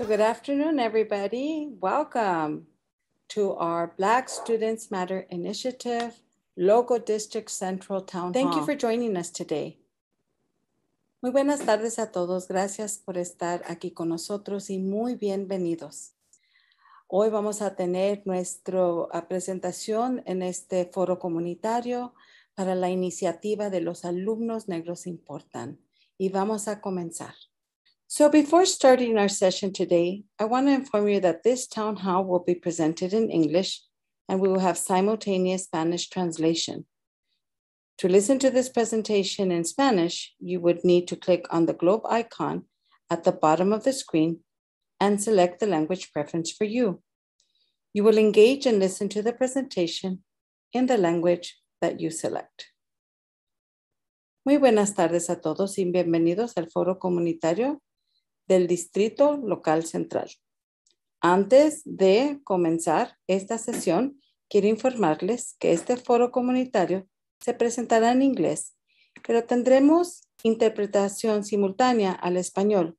So good afternoon, everybody. Welcome to our Black Students Matter Initiative, Local District Central Town Hall. Thank you for joining us today. Muy buenas tardes a todos. Gracias por estar aquí con nosotros y muy bienvenidos. Hoy vamos a tener nuestra presentación en este foro comunitario para la iniciativa de los alumnos negros importan. Y vamos a comenzar. So before starting our session today, I want to inform you that this town hall will be presented in English and we will have simultaneous Spanish translation. To listen to this presentation in Spanish, you would need to click on the globe icon at the bottom of the screen and select the language preference for you. You will engage and listen to the presentation in the language that you select. Muy buenas tardes a todos y bienvenidos al foro comunitario del Distrito Local Central. Antes de comenzar esta sesión, quiero informarles que este foro comunitario se presentará en inglés, pero tendremos interpretación simultánea al español.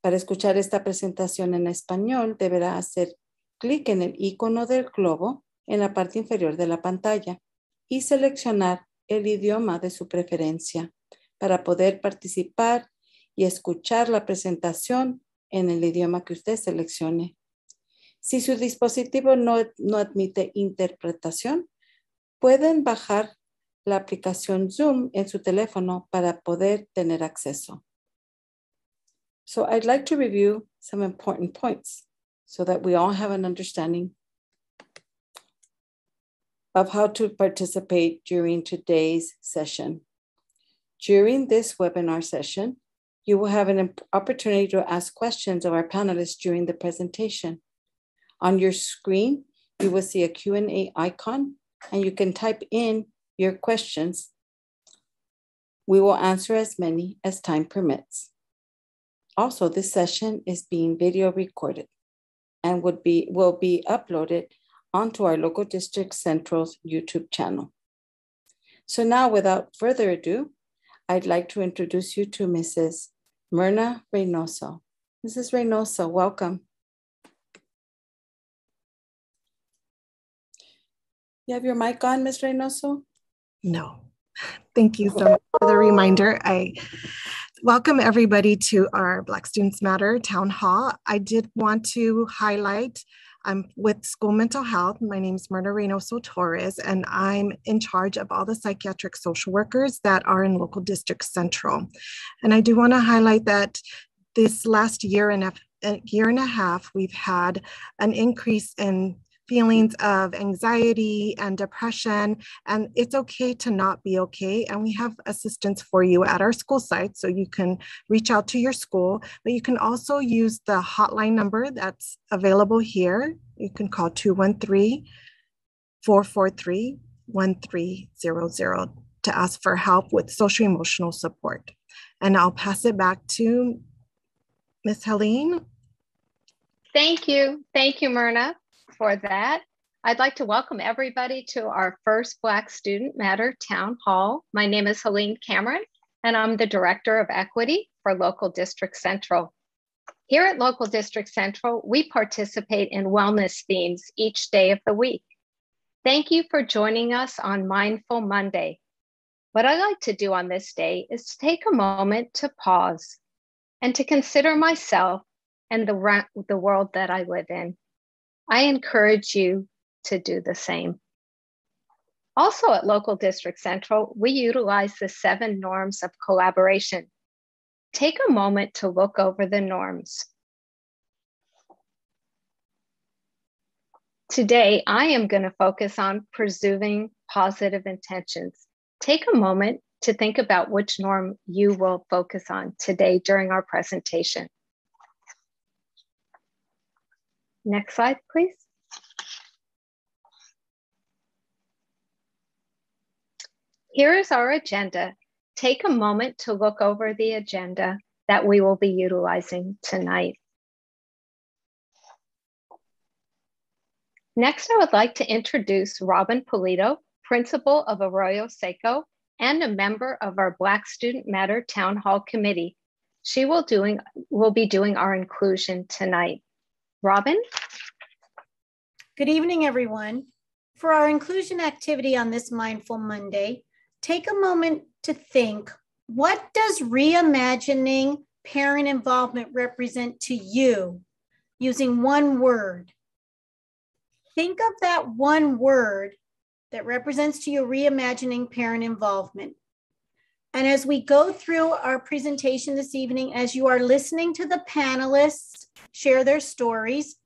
Para escuchar esta presentación en español, deberá hacer clic en el icono del globo en la parte inferior de la pantalla y seleccionar el idioma de su preferencia para poder participar y escuchar la presentación en el idioma que usted seleccione. Si su dispositivo no admite interpretación, pueden bajar la aplicación Zoom en su teléfono para poder tener acceso. So I'd like to review some important points so that we all have an understanding of how to participate during today's session. During this webinar session, you will have an opportunity to ask questions of our panelists during the presentation. On your screen, you will see a Q&A icon, and you can type in your questions. We will answer as many as time permits. Also, this session is being video recorded and will be uploaded onto our Local District Central's YouTube channel. So now, without further ado, I'd like to introduce you to Mrs. Myrna Reynoso. Mrs. Reynoso, welcome. You have your mic on, Ms. Reynoso? No. Thank you so much for the reminder. I welcome everybody to our Black Students Matter Town Hall. I did want to highlight I'm with School Mental Health. My name is Myrna Reynoso Torres, and I'm in charge of all the psychiatric social workers that are in Local District Central. And I do want to highlight that this last year and a half, we've had an increase in feelings of anxiety and depression, and it's okay to not be okay. And we have assistance for you at our school site, so you can reach out to your school, but you can also use the hotline number that's available here. You can call 213-443-1300 to ask for help with social emotional support. And I'll pass it back to Ms. Helene. Thank you, Myrna, for that. I'd like to welcome everybody to our first Black Student Matter Town Hall. My name is Helene Cameron, and I'm the Director of Equity for Local District Central. Here at Local District Central, we participate in wellness themes each day of the week. Thank you for joining us on Mindful Monday. What I like to do on this day is to take a moment to pause and to consider myself and the world that I live in. I encourage you to do the same. Also at Local District Central, we utilize the 7 norms of collaboration. Take a moment to look over the norms. Today, I am going to focus on pursuing positive intentions. Take a moment to think about which norm you will focus on today during our presentation. Next slide, please. Here is our agenda. Take a moment to look over the agenda that we will be utilizing tonight. Next, I would like to introduce Robin Polito, Principal of Arroyo Seco and a member of our Black Student Matter Town Hall Committee. She will be doing our inclusion tonight. Robin? Good evening, everyone. For our inclusion activity on this Mindful Monday, take a moment to think, what does reimagining parent involvement represent to you using one word? Think of that one word that represents to you reimagining parent involvement. And as we go through our presentation this evening, as you are listening to the panelists share their stories,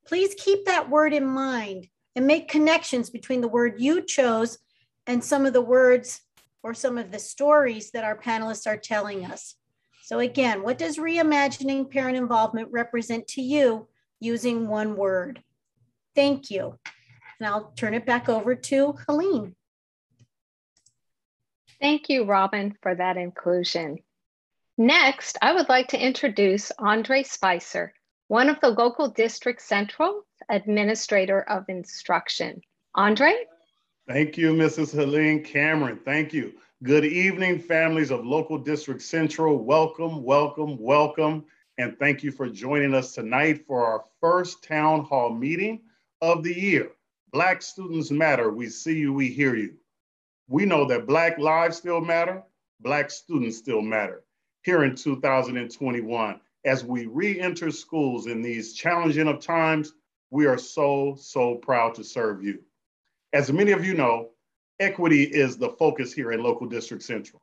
please keep that word in mind and make connections between the word you chose and some of the words or some of the stories that our panelists are telling us. So again, what does reimagining parent involvement represent to you using one word? Thank you. And I'll turn it back over to Helene. Thank you, Robin, for that inclusion. Next, I would like to introduce Andre Spicer, one of the local district central administrator of instruction. Andre? Thank you, Mrs. Helene Cameron. Thank you. Good evening, families of Local District Central. Welcome, welcome, welcome. And thank you for joining us tonight for our first town hall meeting of the year. Black Students Matter. We see you, we hear you. We know that Black lives still matter, Black students still matter. Here in 2021, as we re-enter schools in these challenging of times, we are so proud to serve you. As many of you know, equity is the focus here in Local District Central.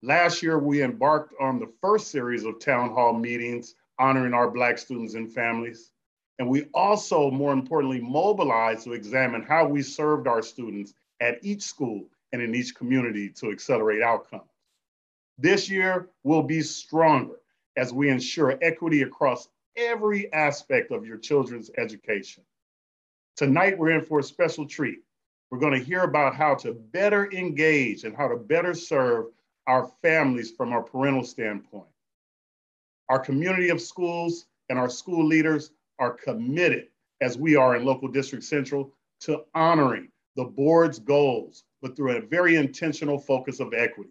Last year, we embarked on the first series of town hall meetings honoring our Black students and families. And we also, more importantly, mobilized to examine how we served our students at each school and in each community to accelerate outcomes. This year will be stronger as we ensure equity across every aspect of your children's education. Tonight, we're in for a special treat. We're going to hear about how to better engage and how to better serve our families from our parental standpoint. Our community of schools and our school leaders are committed, as we are in Local District Central, to honoring the board's goals, but through a very intentional focus of equity.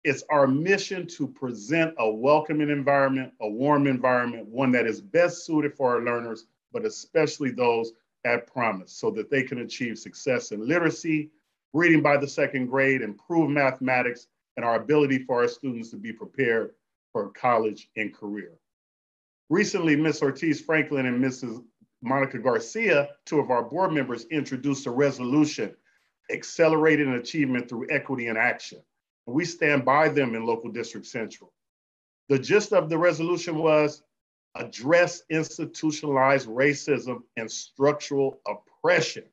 It's our mission to present a welcoming environment, a warm environment, one that is best suited for our learners, but especially those at promise, so that they can achieve success in literacy, reading by the second grade, improve mathematics, and our ability for our students to be prepared for college and career. Recently, Ms. Ortiz Franklin and Mrs. Monica Garcia, two of our board members, introduced a resolution, Accelerating Achievement Through Equity in Action. And we stand by them in Local District Central. The gist of the resolution was address institutionalized racism and structural oppression.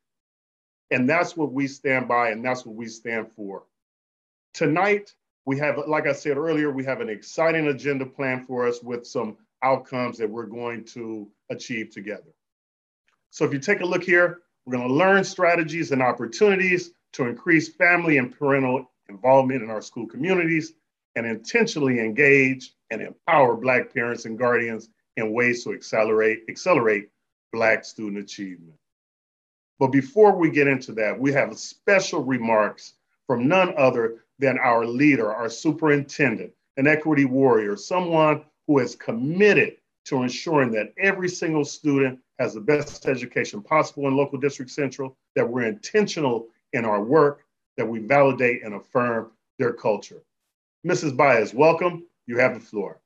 And that's what we stand by, and that's what we stand for. Tonight, we have, like I said earlier, we have an exciting agenda planned for us with some outcomes that we're going to achieve together. So if you take a look here, we're going to learn strategies and opportunities to increase family and parental involvement in our school communities and intentionally engage and empower Black parents and guardians in ways to accelerate Black student achievement. But before we get into that, we have special remarks from none other than our leader, our superintendent, an equity warrior, someone who is committed to ensuring that every single student has the best education possible in Local District Central, that we're intentional in our work, that we validate and affirm their culture. Mrs. Baez, welcome. You have the floor.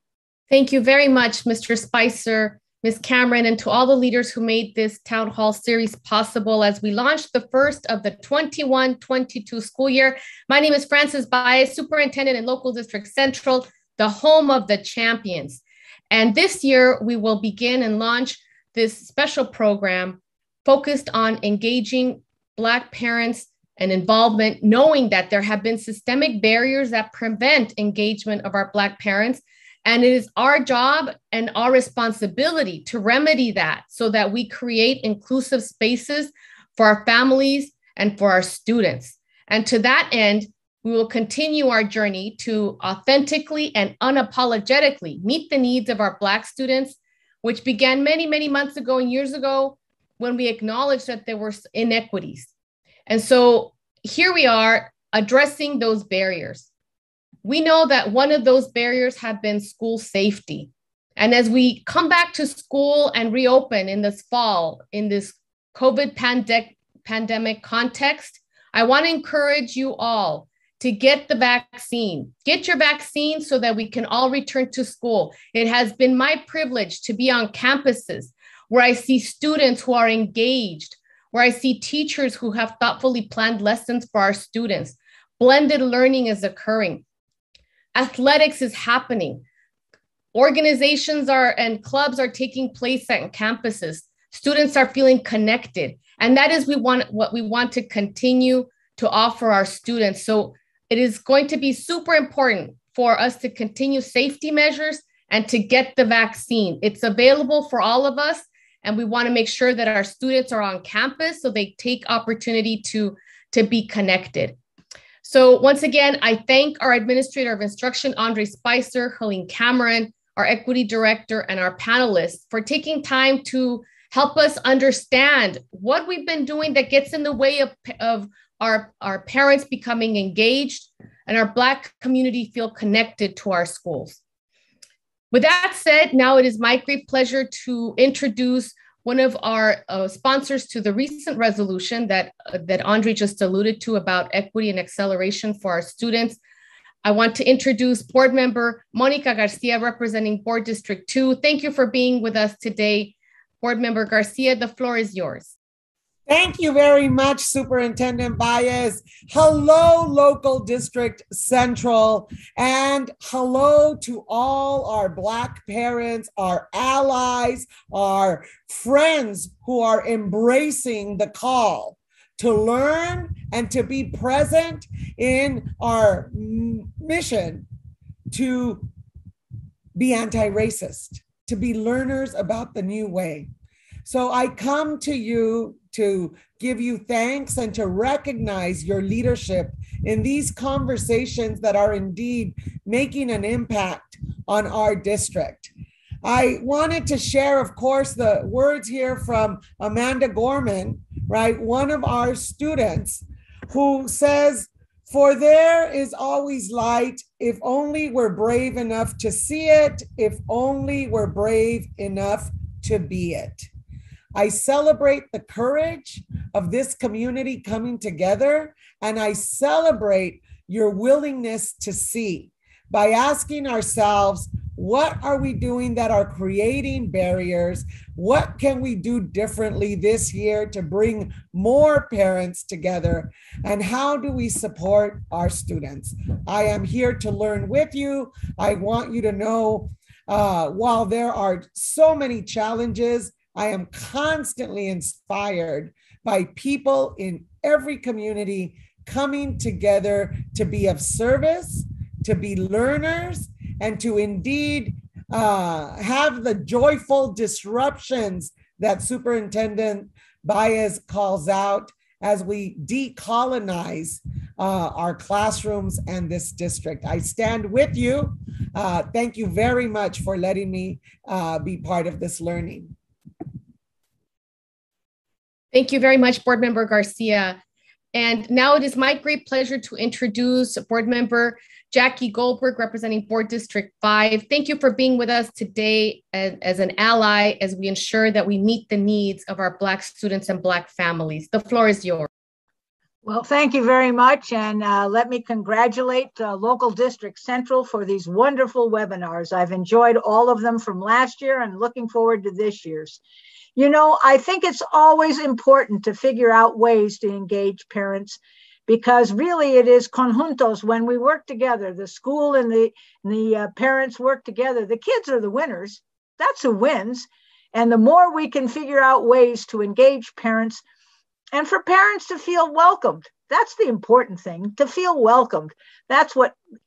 Thank you very much, Mr. Spicer, Ms. Cameron, and to all the leaders who made this town hall series possible as we launched the first of the 21-22 school year. My name is Frances Baez, Superintendent in Local District Central, the home of the champions. And this year, we will begin and launch this special program focused on engaging Black parents and involvement, knowing that there have been systemic barriers that prevent engagement of our Black parents. And it is our job and our responsibility to remedy that so that we create inclusive spaces for our families and for our students. And to that end, we will continue our journey to authentically and unapologetically meet the needs of our Black students, which began many, many months ago and years ago when we acknowledged that there were inequities. And so here we are addressing those barriers. We know that one of those barriers have been school safety. And as we come back to school and reopen in this fall, in this COVID pandemic context, I want to encourage you all to get the vaccine. Get your vaccine so that we can all return to school. It has been my privilege to be on campuses where I see students who are engaged, where I see teachers who have thoughtfully planned lessons for our students. Blended learning is occurring. Athletics is happening. Organizations and clubs are taking place at campuses. Students are feeling connected. And that is what we want to continue to offer our students. So it is going to be super important for us to continue safety measures and to get the vaccine. It's available for all of us. And we want to make sure that our students are on campus so they take opportunity to be connected. So once again, I thank our Administrator of Instruction, Andre Spicer, Helene Cameron, our Equity Director, and our panelists for taking time to help us understand what we've been doing that gets in the way of our parents becoming engaged and our Black community feel connected to our schools. With that said, now it is my great pleasure to introduce one of our sponsors to the recent resolution that Andre just alluded to about equity and acceleration for our students. I want to introduce Board Member Monica Garcia, representing Board District 2. Thank you for being with us today. Board Member Garcia, the floor is yours. Thank you very much, Superintendent Baez. Hello, Local District Central, and hello to all our Black parents, our allies, our friends who are embracing the call to learn and to be present in our mission to be anti-racist, to be learners about the new way. So I come to you to give you thanks and to recognize your leadership in these conversations that are indeed making an impact on our district. I wanted to share, of course, the words here from Amanda Gorman, right? One of our students who says, "For there is always light, if only we're brave enough to see it, if only we're brave enough to be it." I celebrate the courage of this community coming together, and I celebrate your willingness to see by asking ourselves, what are we doing that are creating barriers? What can we do differently this year to bring more parents together? And how do we support our students? I am here to learn with you. I want you to know, while there are so many challenges, I am constantly inspired by people in every community coming together to be of service, to be learners, and to indeed have the joyful disruptions that Superintendent Baez calls out as we decolonize our classrooms and this district. I stand with you. Thank you very much for letting me be part of this learning. Thank you very much, Board Member Garcia. And now it is my great pleasure to introduce Board Member Jackie Goldberg, representing Board District 5. Thank you for being with us today as an ally as we ensure that we meet the needs of our Black students and Black families. The floor is yours. Well, thank you very much. And let me congratulate Local District Central for these wonderful webinars. I've enjoyed all of them from last year and looking forward to this year's. You know, I think it's always important to figure out ways to engage parents, because really it is conjuntos. When we work together, the school and the parents work together, the kids are the winners. That's who wins. And the more we can figure out ways to engage parents and for parents to feel welcomed, that's the important thing, to feel welcomed. That's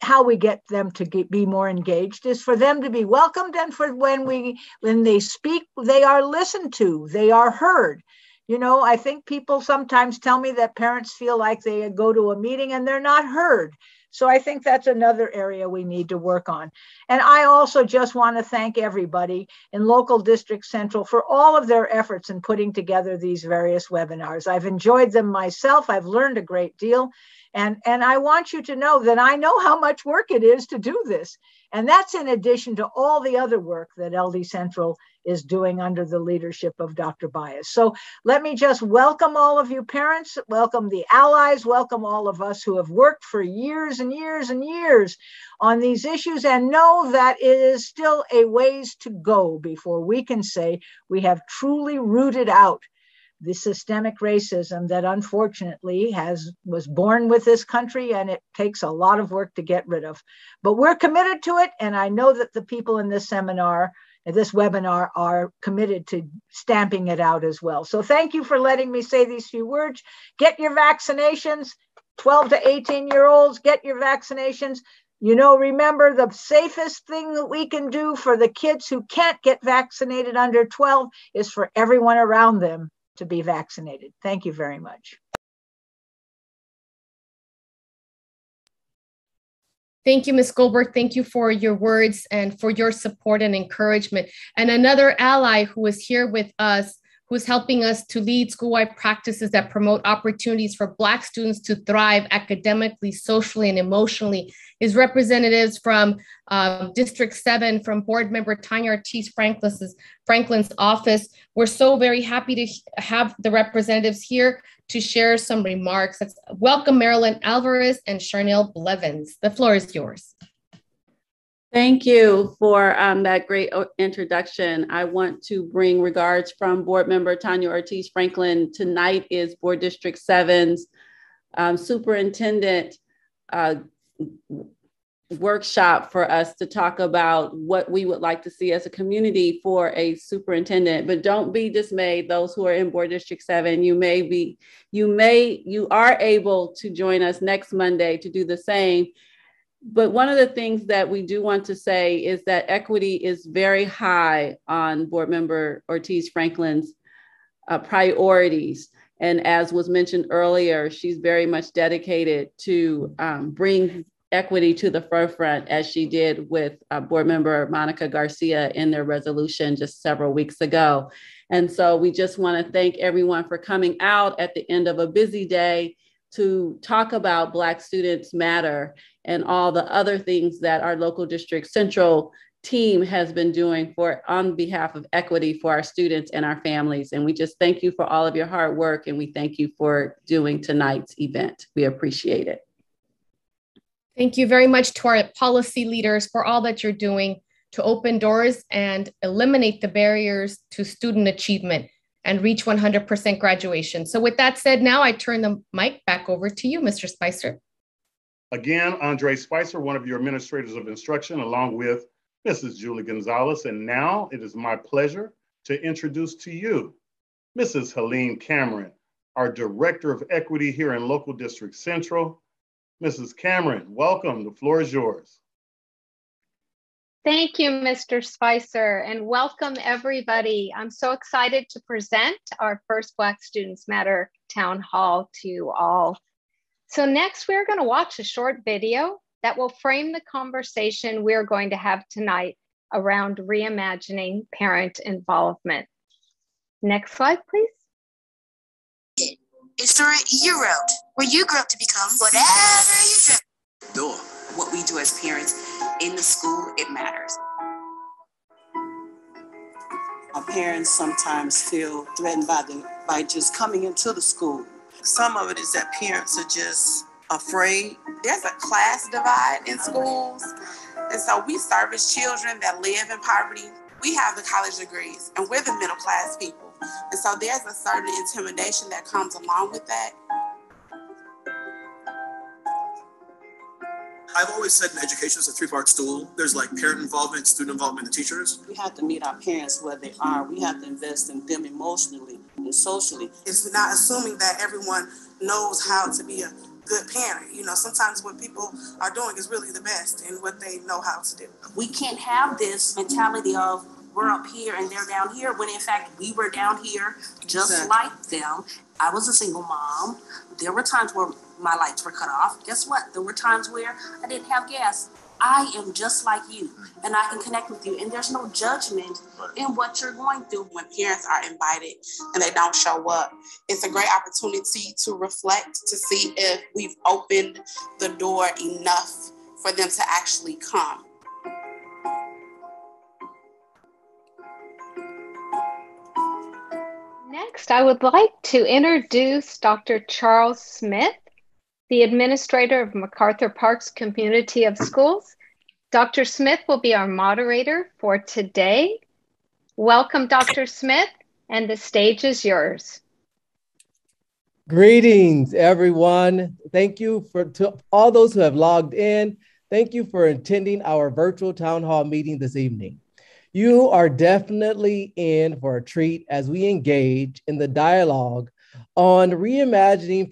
how we get them to be more engaged, is for them to be welcomed, and for when they speak, they are listened to, they are heard. You know, I think people sometimes tell me that parents feel like they go to a meeting and they're not heard. So I think that's another area we need to work on. And I also just want to thank everybody in Local District Central for all of their efforts in putting together these various webinars. I've enjoyed them myself. I've learned a great deal. And I want you to know that I know how much work it is to do this. And that's in addition to all the other work that LD Central is doing under the leadership of Dr. Bias. So let me just welcome all of you parents, welcome the allies, welcome all of us who have worked for years and years and years on these issues, and know that it is still a ways to go before we can say we have truly rooted out the systemic racism that unfortunately was born with this country, and it takes a lot of work to get rid of. But we're committed to it, and I know that the people in this webinar are committed to stamping it out as well. So thank you for letting me say these few words. Get your vaccinations, 12 to 18-year-olds, get your vaccinations. You know, remember, the safest thing that we can do for the kids who can't get vaccinated under 12 is for everyone around them to be vaccinated. Thank you very much. Thank you, Ms. Goldberg. Thank you for your words and for your support and encouragement. And another ally who is here with us, who's helping us to lead school-wide practices that promote opportunities for Black students to thrive academically, socially, and emotionally, is representatives from District 7, from Board Member Tanya Ortiz Franklin's office. We're so very happy to have the representatives here to share some remarks. Welcome Marilyn Alvarez and Charnel Blevins. The floor is yours. Thank you for that great introduction. I want to bring regards from Board Member Tanya Ortiz Franklin. Tonight is Board District 7's Superintendent Workshop for us to talk about what we would like to see as a community for a superintendent. But don't be dismayed, those who are in Board District 7, you are able to join us next Monday to do the same. But one of the things that we do want to say is that equity is very high on Board Member Ortiz Franklin's priorities. And as was mentioned earlier, she's very much dedicated to bring equity to the forefront, as she did with Board Member Monica Garcia in their resolution just several weeks ago. And so we just want to thank everyone for coming out at the end of a busy day to talk about Black Students Matter and all the other things that our local District Central team has been doing on behalf of equity for our students and our families. And we just thank you for all of your hard work, and we thank you for doing tonight's event. We appreciate it. Thank you very much to our policy leaders for all that you're doing to open doors and eliminate the barriers to student achievement and reach 100% graduation. So with that said, now I turn the mic back over to you, Mr. Spicer. Again, Andre Spicer, one of your administrators of instruction, along with Mrs. Julie Gonzalez. And now it is my pleasure to introduce to you Mrs. Helene Cameron, our Director of Equity here in Local District Central. Mrs. Cameron, welcome. The floor is yours. Thank you, Mr. Spicer, and welcome everybody. I'm so excited to present our first Black Students Matter Town Hall to you all. So next, we're going to watch a short video that will frame the conversation we're going to have tonight around reimagining parent involvement. Next slide, please. A story you wrote, where you grew up to become whatever you dream. What we do as parents in the school, it matters. Our parents sometimes feel threatened by just coming into the school. Some of it is that parents are just afraid. There's a class divide in schools. And so we service children that live in poverty. We have the college degrees and we're the middle class people. And so there's a certain intimidation that comes along with that. I've always said in education is a three-part stool. There's like parent involvement, student involvement, and teachers. We have to meet our parents where they are. We have to invest in them emotionally and socially. It's not assuming that everyone knows how to be a good parent. You know, sometimes what people are doing is really the best in what they know how to do. We can't have this mentality of we're up here and they're down here, when in fact we were down here just like them. I was a single mom. There were times where my lights were cut off. Guess what? There were times where I didn't have gas. I am just like you, and I can connect with you, and there's no judgment in what you're going through. When parents are invited and they don't show up, it's a great opportunity to reflect, to see if we've opened the door enough for them to actually come. Next, I would like to introduce Dr. Charles Smith, the administrator of MacArthur Park's Community of Schools. Dr. Smith will be our moderator for today. Welcome, Dr. Smith, and the stage is yours. Greetings, everyone. Thank you to all those who have logged in. Thank you for attending our virtual town hall meeting this evening. You are definitely in for a treat as we engage in the dialogue on reimagining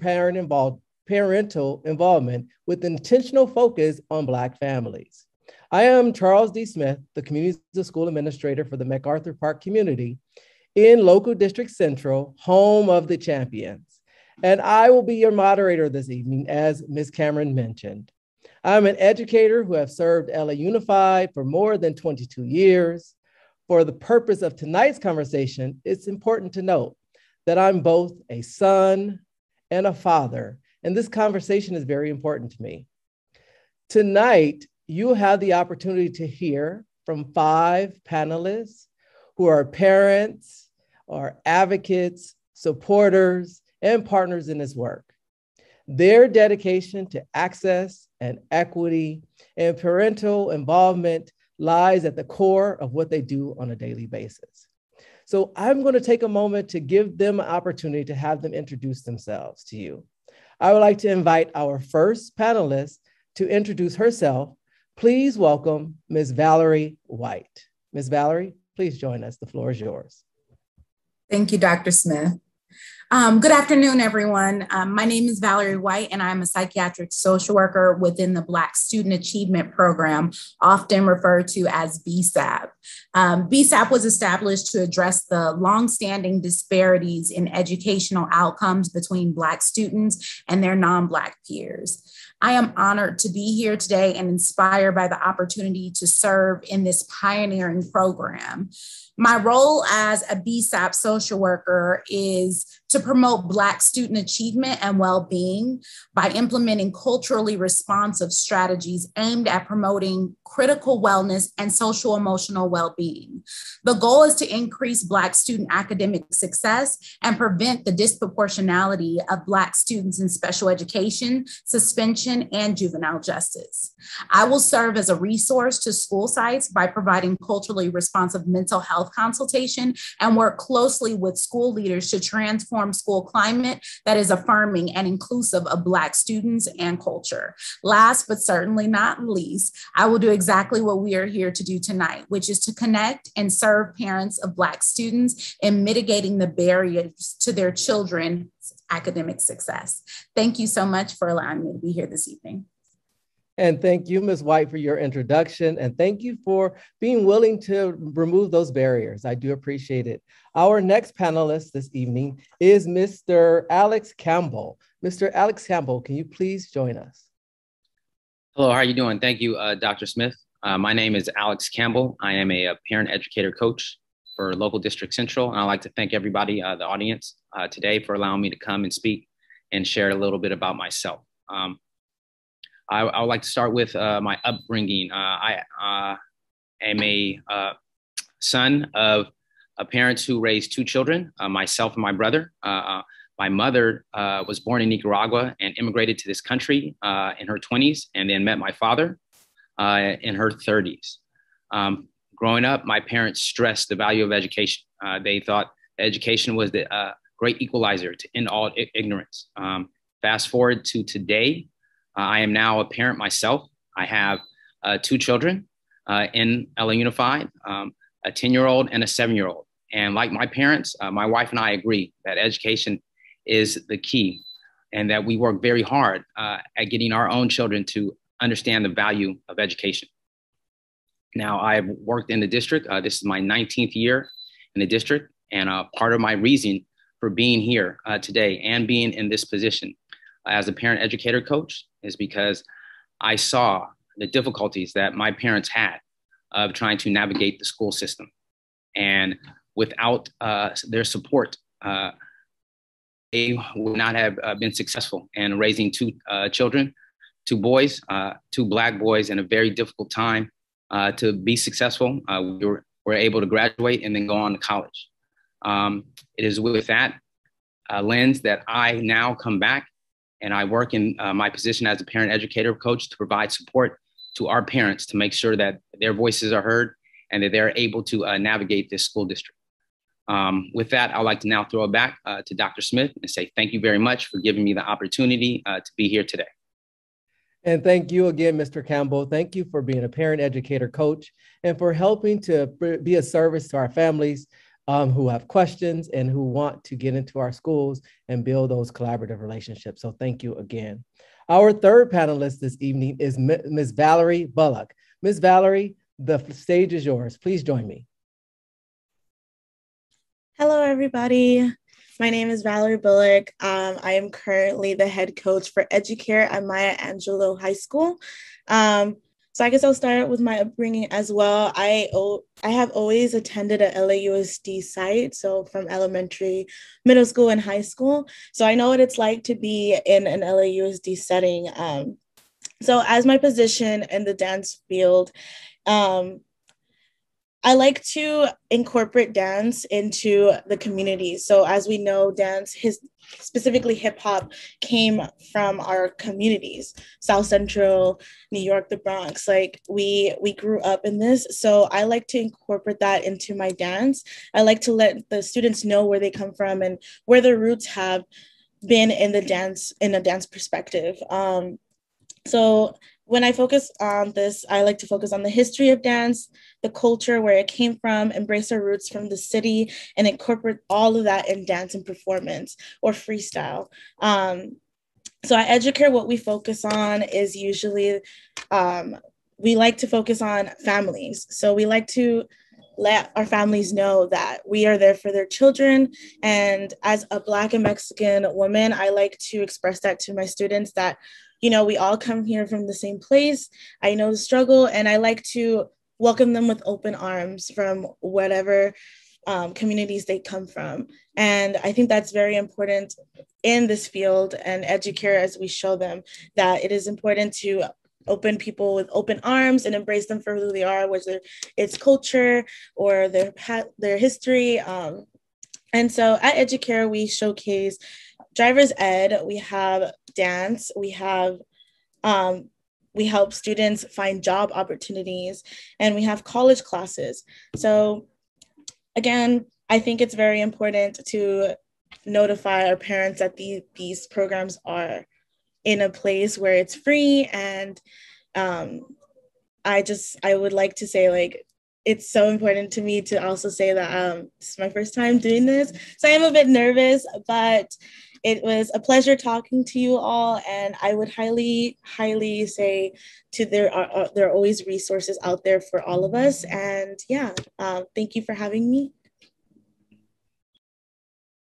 parental involvement with intentional focus on Black families. I am Charles D. Smith, the Community School Administrator for the MacArthur Park community in Local District Central, home of the champions. And I will be your moderator this evening, as Ms. Cameron mentioned. I'm an educator who have served LA Unified for more than 22 years. For the purpose of tonight's conversation, it's important to note that I'm both a son and a father, and this conversation is very important to me. Tonight, you have the opportunity to hear from 5 panelists who are parents, or advocates, supporters, and partners in this work. Their dedication to access and equity and parental involvement lies at the core of what they do on a daily basis. So I'm going to take a moment to give them an opportunity to have them introduce themselves to you. I would like to invite our first panelist to introduce herself. Please welcome Ms. Valerie White. Ms. Valerie, please join us. The floor is yours. Thank you, Dr. Smith. Good afternoon, everyone. My name is Valerie White, and I'm a psychiatric social worker within the Black Student Achievement Program, often referred to as BSAP. BSAP was established to address the longstanding disparities in educational outcomes between Black students and their non-Black peers. I am honored to be here today and inspired by the opportunity to serve in this pioneering program. My role as a BSAP social worker is to promote Black student achievement and well-being by implementing culturally responsive strategies aimed at promoting critical wellness and social emotional well-being. The goal is to increase Black student academic success and prevent the disproportionality of Black students in special education, suspension, and juvenile justice. I will serve as a resource to school sites by providing culturally responsive mental health consultation and work closely with school leaders to transform school climate that is affirming and inclusive of Black students and culture. Last but certainly not least, I will do exactly what we are here to do tonight, which is to connect and serve parents of Black students in mitigating the barriers to their children's academic success. Thank you so much for allowing me to be here this evening. And thank you, Ms. White, for your introduction. And thank you for being willing to remove those barriers. I do appreciate it. Our next panelist this evening is Mr. Alex Campbell. Mr. Alex Campbell, can you please join us? Hello, how are you doing? Thank you, Dr. Smith. My name is Alex Campbell. I am a parent educator coach for Local District Central. And I'd like to thank everybody, the audience today, for allowing me to come and speak and share a little bit about myself. I would like to start with my upbringing. I am a son of parents who raised 2 children, myself and my brother. My mother was born in Nicaragua and immigrated to this country in her 20s, and then met my father in her 30s. Growing up, my parents stressed the value of education. They thought education was the great equalizer to end all ignorance. Fast forward to today, I am now a parent myself. I have 2 children in LA Unified, a 10-year-old and a 7-year-old. And like my parents, my wife and I agree that education is the key, and that we work very hard at getting our own children to understand the value of education. Now, I've worked in the district. This is my 19th year in the district, and part of my reason for being here today and being in this position as a parent educator coach is because I saw the difficulties that my parents had of trying to navigate the school system. And without their support, they would not have been successful in raising two children, two boys, two Black boys in a very difficult time to be successful. We were able to graduate and then go on to college. It is with that lens that I now come back and I work in my position as a parent educator coach to provide support to our parents to make sure that their voices are heard and that they're able to navigate this school district. With that, I'd like to now throw it back to Dr. Smith and say thank you very much for giving me the opportunity to be here today. And thank you again, Mr. Campbell. Thank you for being a parent educator coach and for helping to be a service to our families who have questions and who want to get into our schools and build those collaborative relationships. So thank you again. Our third panelist this evening is Ms. Valerie Bullock. Ms. Valerie, the stage is yours. Please join me. Hello, everybody. My name is Valerie Bullock. I am currently the head coach for Educare at Maya Angelou High School. So I guess I'll start with my upbringing as well. I have always attended a LAUSD site, so from elementary, middle school, and high school. So I know what it's like to be in an LAUSD setting. So as my position in the dance field, I like to incorporate dance into the community. So as we know, dance, specifically hip hop, came from our communities, South Central, New York, the Bronx. Like we grew up in this. So I like to incorporate that into my dance. I like to let the students know where they come from and where their roots have been in a dance perspective. So when I focus on this, I like to focus on the history of dance, the culture, where it came from, embrace our roots from the city, and incorporate all of that in dance and performance or freestyle. So at Educare, what we focus on is usually, we like to focus on families. So we like to let our families know that we are there for their children. And as a Black and Mexican woman, I like to express that to my students that, you know, we all come here from the same place. I know the struggle, and I like to welcome them with open arms from whatever communities they come from. And I think that's very important in this field and Educare, as we show them that it is important to open people with open arms and embrace them for who they are, whether it's culture or their history. And so at Educare, we showcase driver's ed, we have dance, we help students find job opportunities, and we have college classes. So again, I think it's very important to notify our parents that these programs are in a place where it's free. And I would like to say, like, it's so important to me to also say that this is my first time doing this. So I am a bit nervous, but it was a pleasure talking to you all. And I would highly, highly say there are always resources out there for all of us. And yeah, thank you for having me.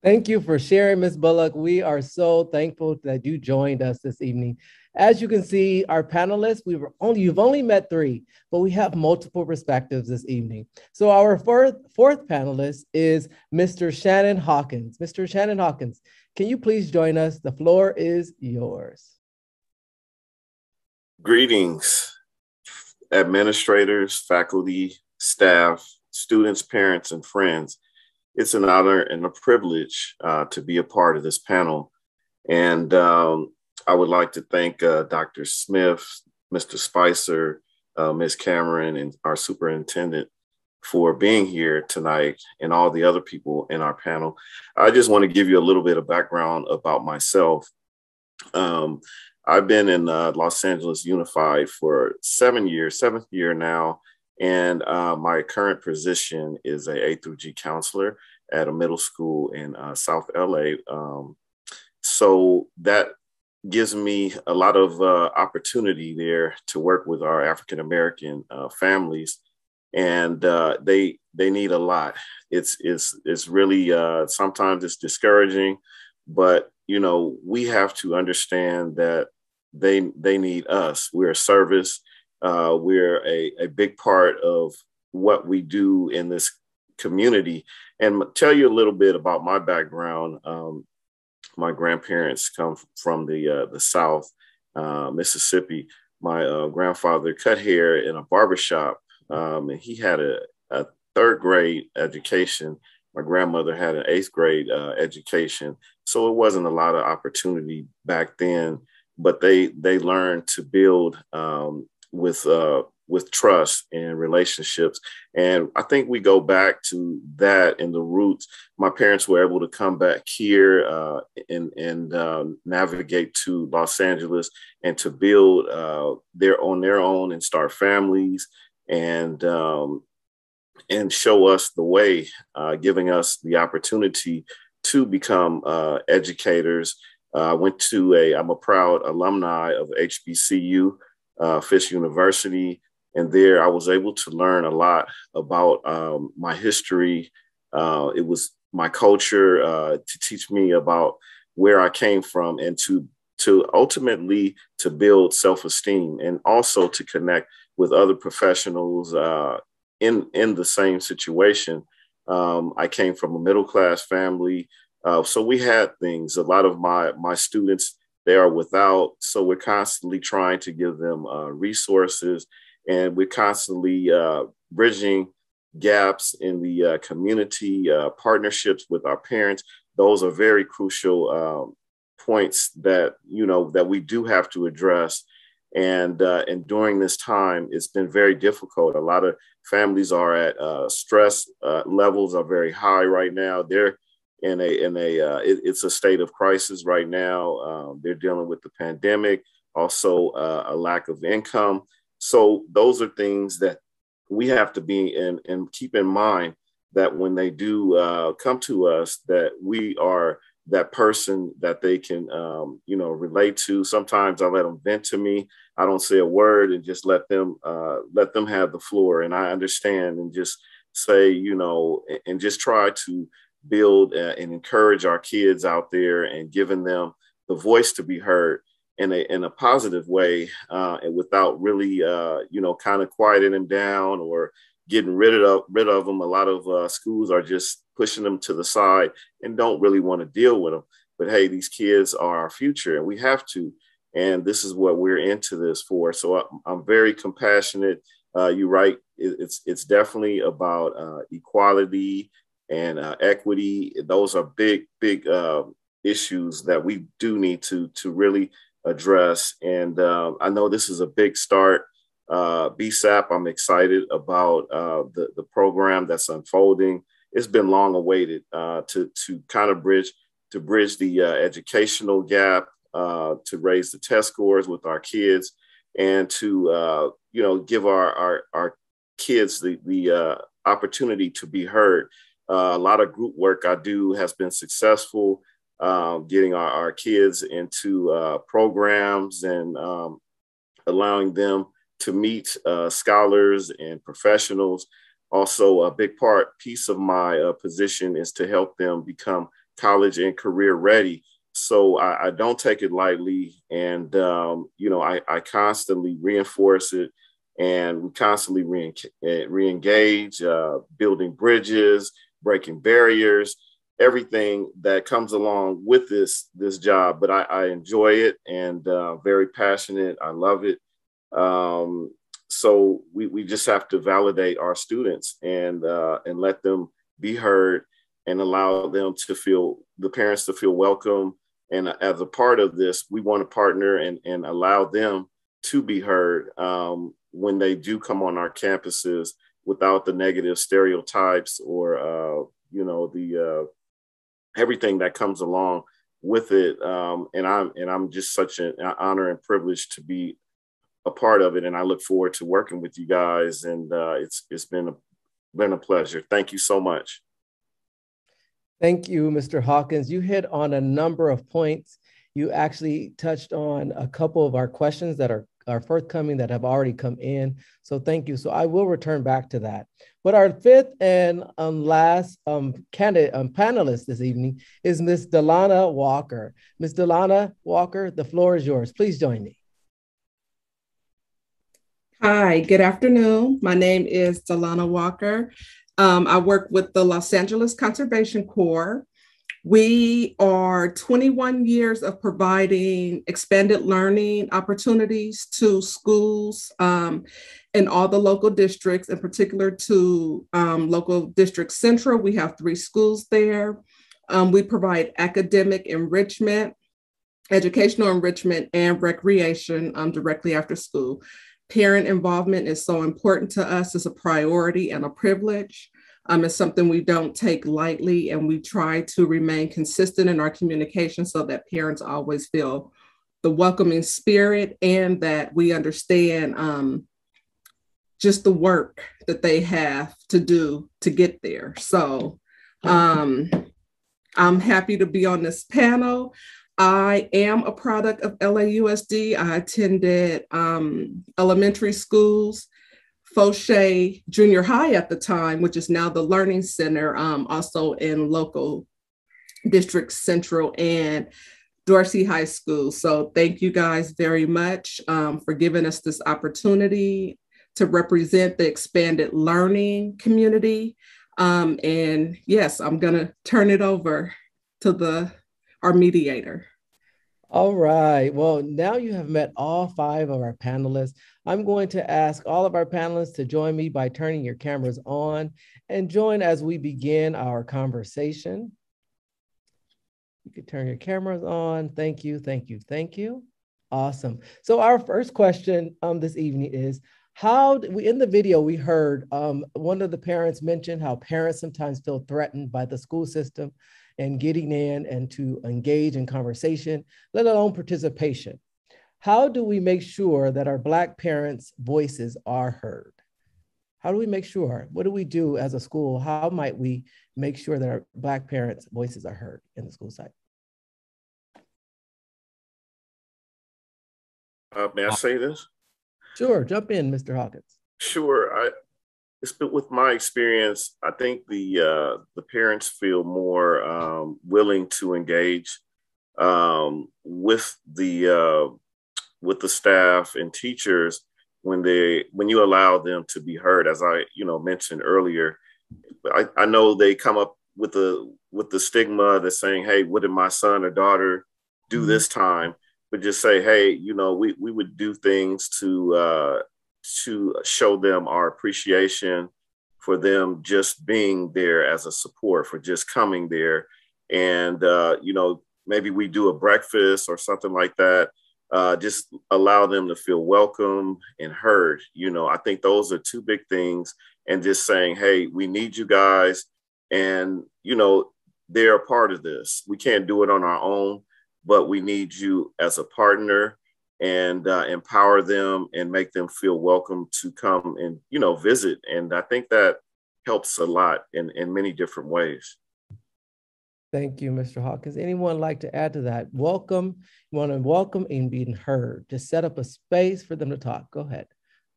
Thank you for sharing, Ms. Bullock. We are so thankful that you joined us this evening. As you can see, our panelists, you've only met 3, but we have multiple perspectives this evening. So our fourth panelist is Mr. Shannon Hawkins. Mr. Shannon Hawkins, can you please join us? The floor is yours. Greetings, administrators, faculty, staff, students, parents, and friends. It's an honor and a privilege to be a part of this panel. And I would like to thank Dr. Smith, Mr. Spicer, Ms. Cameron, and our superintendent for being here tonight, and all the other people in our panel. I just want to give you a little bit of background about myself. I've been in Los Angeles Unified for 7 years, 7th year now. And my current position is a A through G counselor at a middle school in South LA. So that gives me a lot of opportunity there to work with our African-American families. And they need a lot. It's really, sometimes it's discouraging, but you know, we have to understand that they need us. We're a service, We're a big part of what we do in this community. And tell you a little bit about my background. My grandparents come from the South, Mississippi. My grandfather cut hair in a barbershop, and he had a third grade education. My grandmother had an 8th grade education. So it wasn't a lot of opportunity back then, but they learned to build with trust and relationships. And I think we go back to that in the roots. My parents were able to come back here and navigate to Los Angeles and to build their own and start families and show us the way, giving us the opportunity to become educators. I'm a proud alumni of HBCU, Fisk University. And there I was able to learn a lot about my history. It was my culture to teach me about where I came from and to ultimately to build self-esteem and also to connect with other professionals in the same situation. I came from a middle-class family. So we had things. A lot of my students, they are without. So we're constantly trying to give them resources. And we're constantly bridging gaps in the community, partnerships with our parents. Those are very crucial points that, that we do have to address. And during this time, it's been very difficult. A lot of families are at stress levels are very high right now. They're it's a state of crisis right now. They're dealing with the pandemic, also a lack of income. So those are things that we have to be in and keep in mind that when they do come to us, that we are that person that they can, relate to. Sometimes I let them vent to me. I don't say a word and just let them have the floor. And I understand and just say, and just try to build and encourage our kids out there and giving them the voice to be heard in a positive way, and without really, kind of quieting them down or getting rid of them. A lot of schools are just pushing them to the side and don't really want to deal with them. But hey, these kids are our future, and we have to. And this is what we're into this for. So I'm very compassionate. You're right. It's definitely about equality and equity. Those are big issues that we do need to really address. And I know this is a big start. BSAP, I'm excited about the program that's unfolding. It's been long awaited to kind of bridge the educational gap, to raise the test scores with our kids, and to give our kids the opportunity to be heard. A lot of group work I do has been successful. Getting our kids into programs and allowing them to meet scholars and professionals. Also, a big piece of my position is to help them become college and career ready. So I don't take it lightly. And, I constantly reinforce it, and we constantly re-engage, building bridges, breaking barriers, everything that comes along with this job. But I enjoy it and very passionate. I love it. So we just have to validate our students and let them be heard and allow them to feel, the parents to feel welcome. And as a part of this, we want to partner and allow them to be heard when they do come on our campuses without the negative stereotypes or, the everything that comes along with it. And I'm just such an honor and privilege to be a part of it. And I look forward to working with you guys. And it's been a pleasure. Thank you so much. Thank you, Mr. Hawkins. You hit on a number of points. You actually touched on a couple of our questions that are forthcoming that have already come in. So thank you. So I will return back to that. But our fifth and last panelist this evening is Ms. Delana Walker. Ms. Delana Walker, the floor is yours. Please join me. Hi, good afternoon. My name is Delana Walker. I work with the Los Angeles Conservation Corps. We are 21 years of providing expanded learning opportunities to schools in all the local districts, in particular to local district central. We have 3 schools there. We provide academic enrichment, educational enrichment, and recreation directly after school. Parent involvement is so important to us. It's a priority and a privilege. It's something we don't take lightly, and we try to remain consistent in our communication so that parents always feel the welcoming spirit and that we understand just the work that they have to do to get there. So I'm happy to be on this panel. I am a product of LAUSD. I attended elementary schools, Fauché Junior High at the time, which is now the Learning Center, also in local District Central and Dorsey High School. So thank you guys very much for giving us this opportunity to represent the expanded learning community. And yes, I'm gonna turn it over to our mediator. All right. Well, now you have met all 5 of our panelists. I'm going to ask all of our panelists to join me by turning your cameras on and join as we begin our conversation. You can turn your cameras on. Thank you, thank you, thank you. Awesome. So our first question this evening is, in the video we heard one of the parents mention how parents sometimes feel threatened by the school system and getting in and to engage in conversation, let alone participation. How do we make sure that our Black parents' voices are heard? How do we make sure? What do we do as a school? How might we make sure that our Black parents' voices are heard in the school site? May I say this? Sure, jump in, Mr. Hawkins. Sure. With my experience, I think the parents feel more willing to engage with the staff and teachers when you allow them to be heard. As I mentioned earlier, I know they come up with the stigma that's saying, "Hey, what did my son or daughter do this time?" But just say, "Hey, we would do things to show them our appreciation for them just being there as a support, for just coming there. And, maybe we do a breakfast or something like that. Just allow them to feel welcome and heard. I think those are 2 big things. And just saying, hey, we need you guys. And, they're a part of this. We can't do it on our own, but we need you as a partner, and empower them and make them feel welcome to come and, visit. And I think that helps a lot in many different ways. Thank you, Mr. Hawkins. Anyone like to add to that? Welcome, you want to welcome and being heard. Just set up a space for them to talk. Go ahead.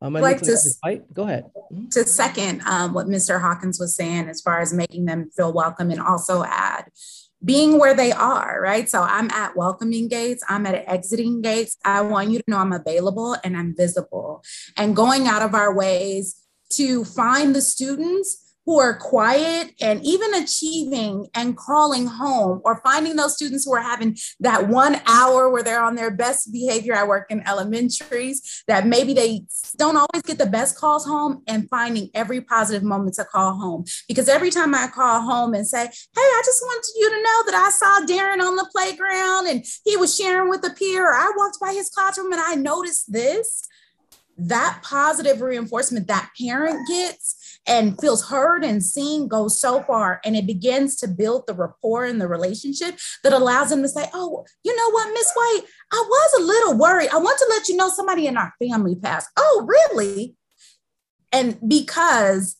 Go ahead. To second what Mr. Hawkins was saying, as far as making them feel welcome, and also add being where they are, right? So I'm at welcoming gates, I'm at exiting gates. I want you to know I'm available and I'm visible, and going out of our ways to find the students who are quiet and even achieving and calling home, or finding those students who are having that 1 hour where they're on their best behavior. I work in elementaries that maybe they don't always get the best calls home, and finding every positive moment to call home. Because every time I call home and say, hey, I just wanted you to know that I saw Darren on the playground and he was sharing with a peer, or I walked by his classroom and I noticed this, that positive reinforcement that parent gets and feels heard and seen goes so far, and it begins to build the rapport and the relationship that allows them to say, oh, you know what, Miss White, I was a little worried. I want to let you know somebody in our family passed. Oh, really? And because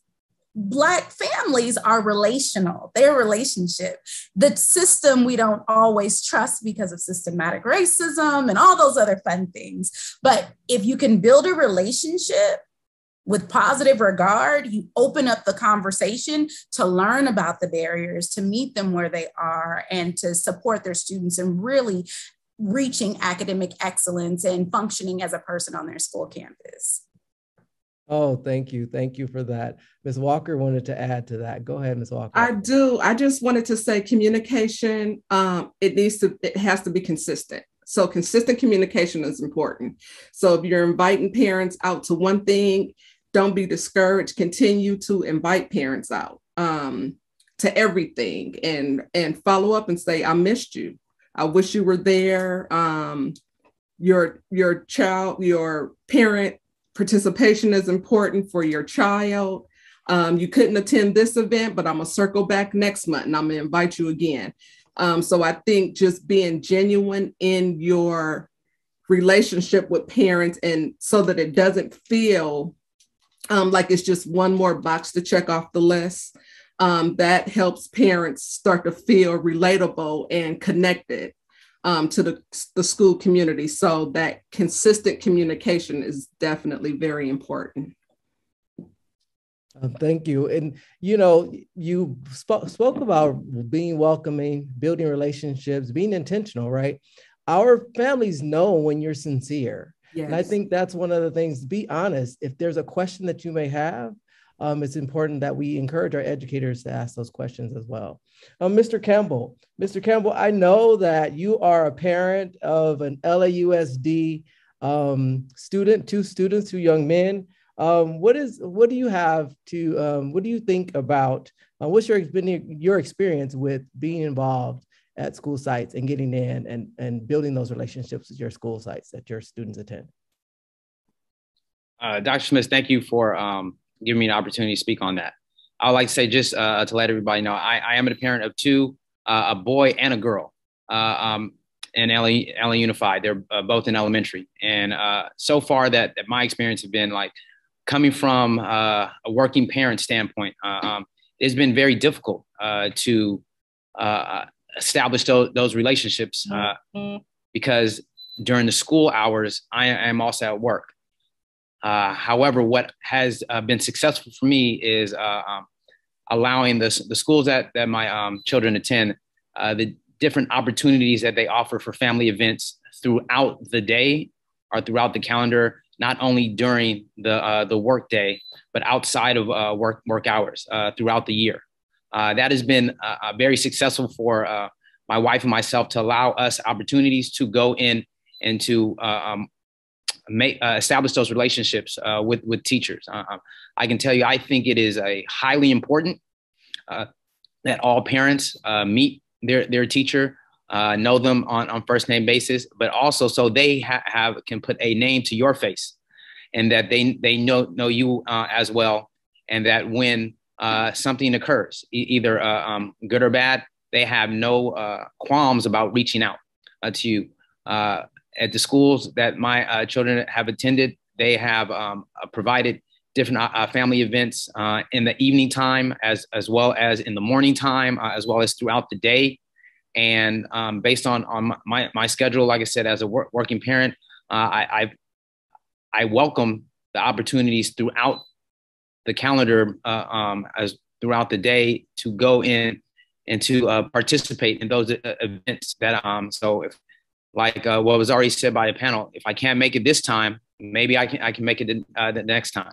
Black families are relational, they're relationship. The system we don't always trust because of systematic racism and all those other fun things. But if you can build a relationship with positive regard, you open up the conversation to learn about the barriers, to meet them where they are, and to support their students in really reaching academic excellence and functioning as a person on their school campus. Oh, thank you. Thank you for that. Ms. Walker wanted to add to that. Go ahead, Ms. Walker. I do. I just wanted to say communication, it has to be consistent. So consistent communication is important. So if you're inviting parents out to one thing, don't be discouraged. Continue to invite parents out to everything and follow up and say, I missed you. I wish you were there. Your parent participation is important for your child. You couldn't attend this event, but I'm gonna circle back next month and I'm gonna invite you again. So I think just being genuine in your relationship with parents, and so that it doesn't feel like it's just one more box to check off the list, that helps parents start to feel relatable and connected to the school community. So that consistent communication is definitely very important. Thank you. And, you know, you spoke about being welcoming, building relationships, being intentional, right? Our families know when you're sincere. Yes. And I think that's one of the things, be honest. If there's a question that you may have, it's important that we encourage our educators to ask those questions as well. Mr. Campbell, I know that you are a parent of an LAUSD student, two young men. What do you think about, what's your experience with being involved at school sites and getting in and building those relationships with your school sites that your students attend? Dr. Smith, thank you for giving me an opportunity to speak on that. I would like to say, just to let everybody know, I am a parent of two, a boy and a girl, in LA Unified. They're both in elementary. And so far that my experience has been like, coming from a working parent standpoint, it's been very difficult to establish those relationships because during the school hours, I am also at work. However, what has been successful for me is allowing the schools that my children attend, the different opportunities that they offer for family events throughout the day or throughout the calendar, not only during the work day, but outside of work hours throughout the year. That has been very successful for my wife and myself to allow us opportunities to go in and to establish those relationships with teachers. I can tell you, I think it is highly important that all parents meet their teacher, know them on first name basis, but also so they can put a name to your face, and that they know you as well, and that when something occurs, either good or bad, they have no qualms about reaching out to you. At the schools that my children have attended, they have provided different family events in the evening time, as well as in the morning time, as well as throughout the day. And based on my schedule, like I said, as a working parent, I welcome the opportunities throughout the calendar, as throughout the day, to go in and to participate in those events. That so if, like what was already said by the panel, if I can't make it this time, maybe I can make it the next time.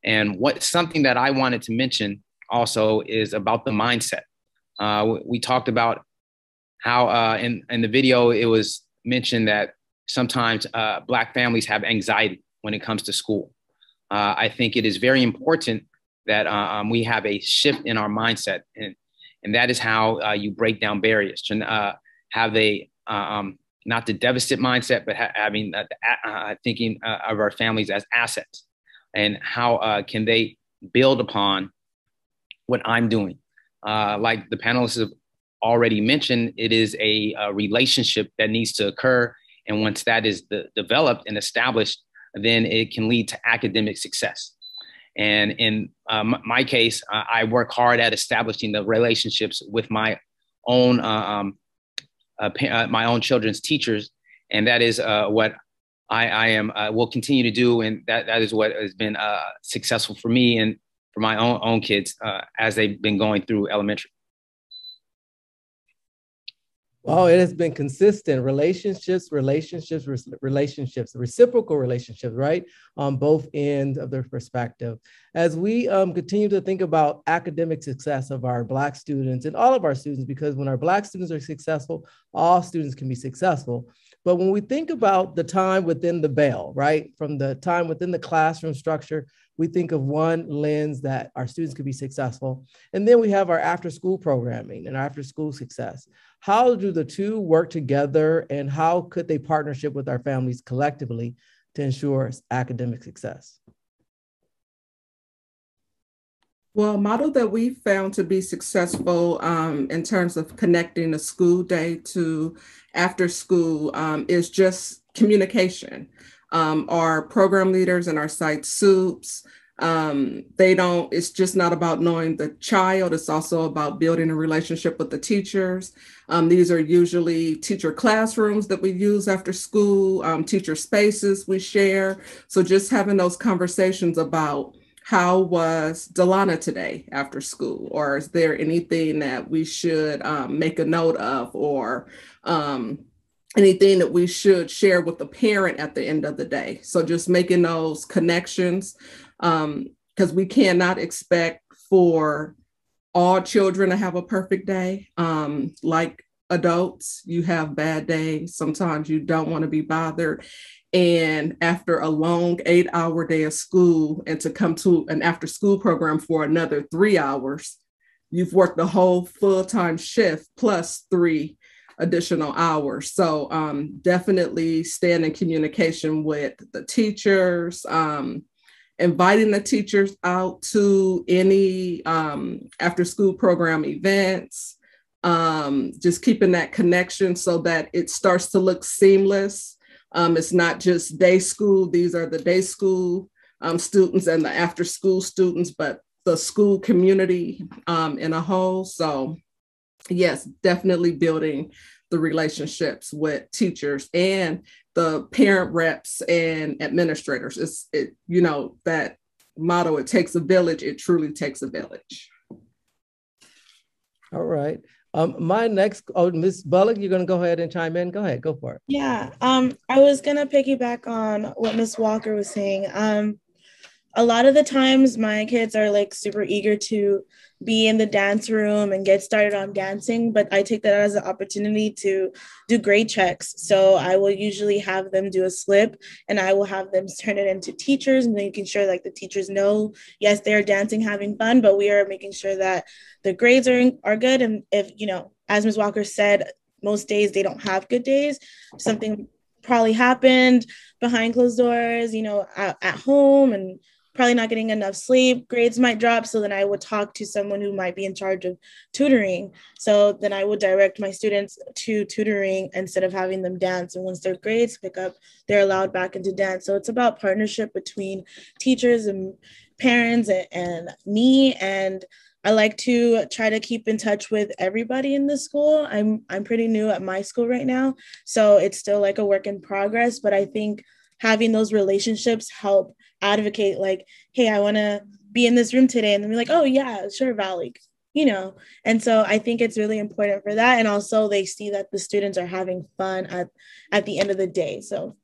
And something that I wanted to mention also is about the mindset. We talked about how in the video, it was mentioned that sometimes Black families have anxiety when it comes to school. I think it is very important that we have a shift in our mindset. And that is how you break down barriers, to have a, not the deficit mindset, but having thinking of our families as assets, and how can they build upon what I'm doing. Like the panelists have already mentioned, it is a relationship that needs to occur. And once that is developed and established, then it can lead to academic success. And in my case, I work hard at establishing the relationships with my own children's teachers, and that is what I will continue to do, and that is what has been successful for me and for my own kids as they've been going through elementary. Oh, it has been consistent relationships, reciprocal relationships, right? On both ends of their perspective. As we continue to think about academic success of our Black students and all of our students, because when our Black students are successful, all students can be successful. But when we think about the time within the bell, right? From the time within the classroom structure, we think of one lens that our students could be successful. And then we have our after school programming and after school success. How do the two work together, and how could they partnership with our families collectively to ensure academic success? Well, a model that we found to be successful in terms of connecting the school day to after school is just communication. Our program leaders and our site soups, it's just not about knowing the child, it's also about building a relationship with the teachers. These are usually teacher classrooms that we use after school, teacher spaces we share. So just having those conversations about how was Delana today after school, or is there anything that we should make a note of, or anything that we should share with the parent at the end of the day. So just making those connections, because we cannot expect for all children to have a perfect day. Like adults, you have bad days. Sometimes you don't want to be bothered. And after a long 8-hour day of school, and to come to an after school program for another 3 hours, you've worked the whole full-time shift plus 3 additional hours. So definitely staying in communication with the teachers, inviting the teachers out to any after school program events, just keeping that connection so that it starts to look seamless. It's not just day school. These are the day school students and the after school students, but the school community in a whole. So yes, definitely building the relationships with teachers and the parent reps and administrators. That motto, it takes a village, it truly takes a village. All right. My next, Ms. Bullock, you're going to go ahead and chime in. Go ahead, go for it. Yeah, I was going to piggyback on what Ms. Walker was saying. A lot of the times my kids are like super eager to be in the dance room and get started on dancing, but I take that as an opportunity to do grade checks. So I will usually have them do a slip, and I will have them turn it into teachers, and making sure like the teachers know, yes, they're dancing, having fun, but we are making sure that the grades are good. And if, as Ms. Walker said, most days they don't have good days, something probably happened behind closed doors, at home, and probably not getting enough sleep, grades might drop. So then I would talk to someone who might be in charge of tutoring. So then I would direct my students to tutoring instead of having them dance. And once their grades pick up, they're allowed back into dance. So it's about partnership between teachers and parents and me. And I like to try to keep in touch with everybody in the school. I'm pretty new at my school right now, so it's still like a work in progress, but I think having those relationships help advocate, like, hey, I want to be in this room today, and then be like, oh yeah, sure, Valerie, and so I think it's really important for that. And also they see that the students are having fun at the end of the day. So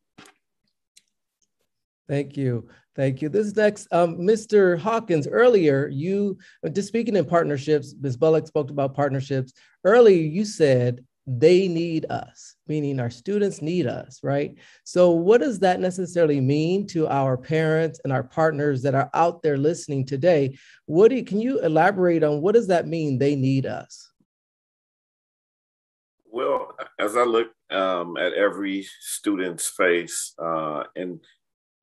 thank you. This next, Mr. Hawkins, earlier, you, just speaking in partnerships, Ms. Bullock spoke about partnerships. Earlier, you said they need us, meaning our students need us, right? So what does that necessarily mean to our parents and our partners that are out there listening today? Can you elaborate on what does that mean, they need us? Well, as I look at every student's face and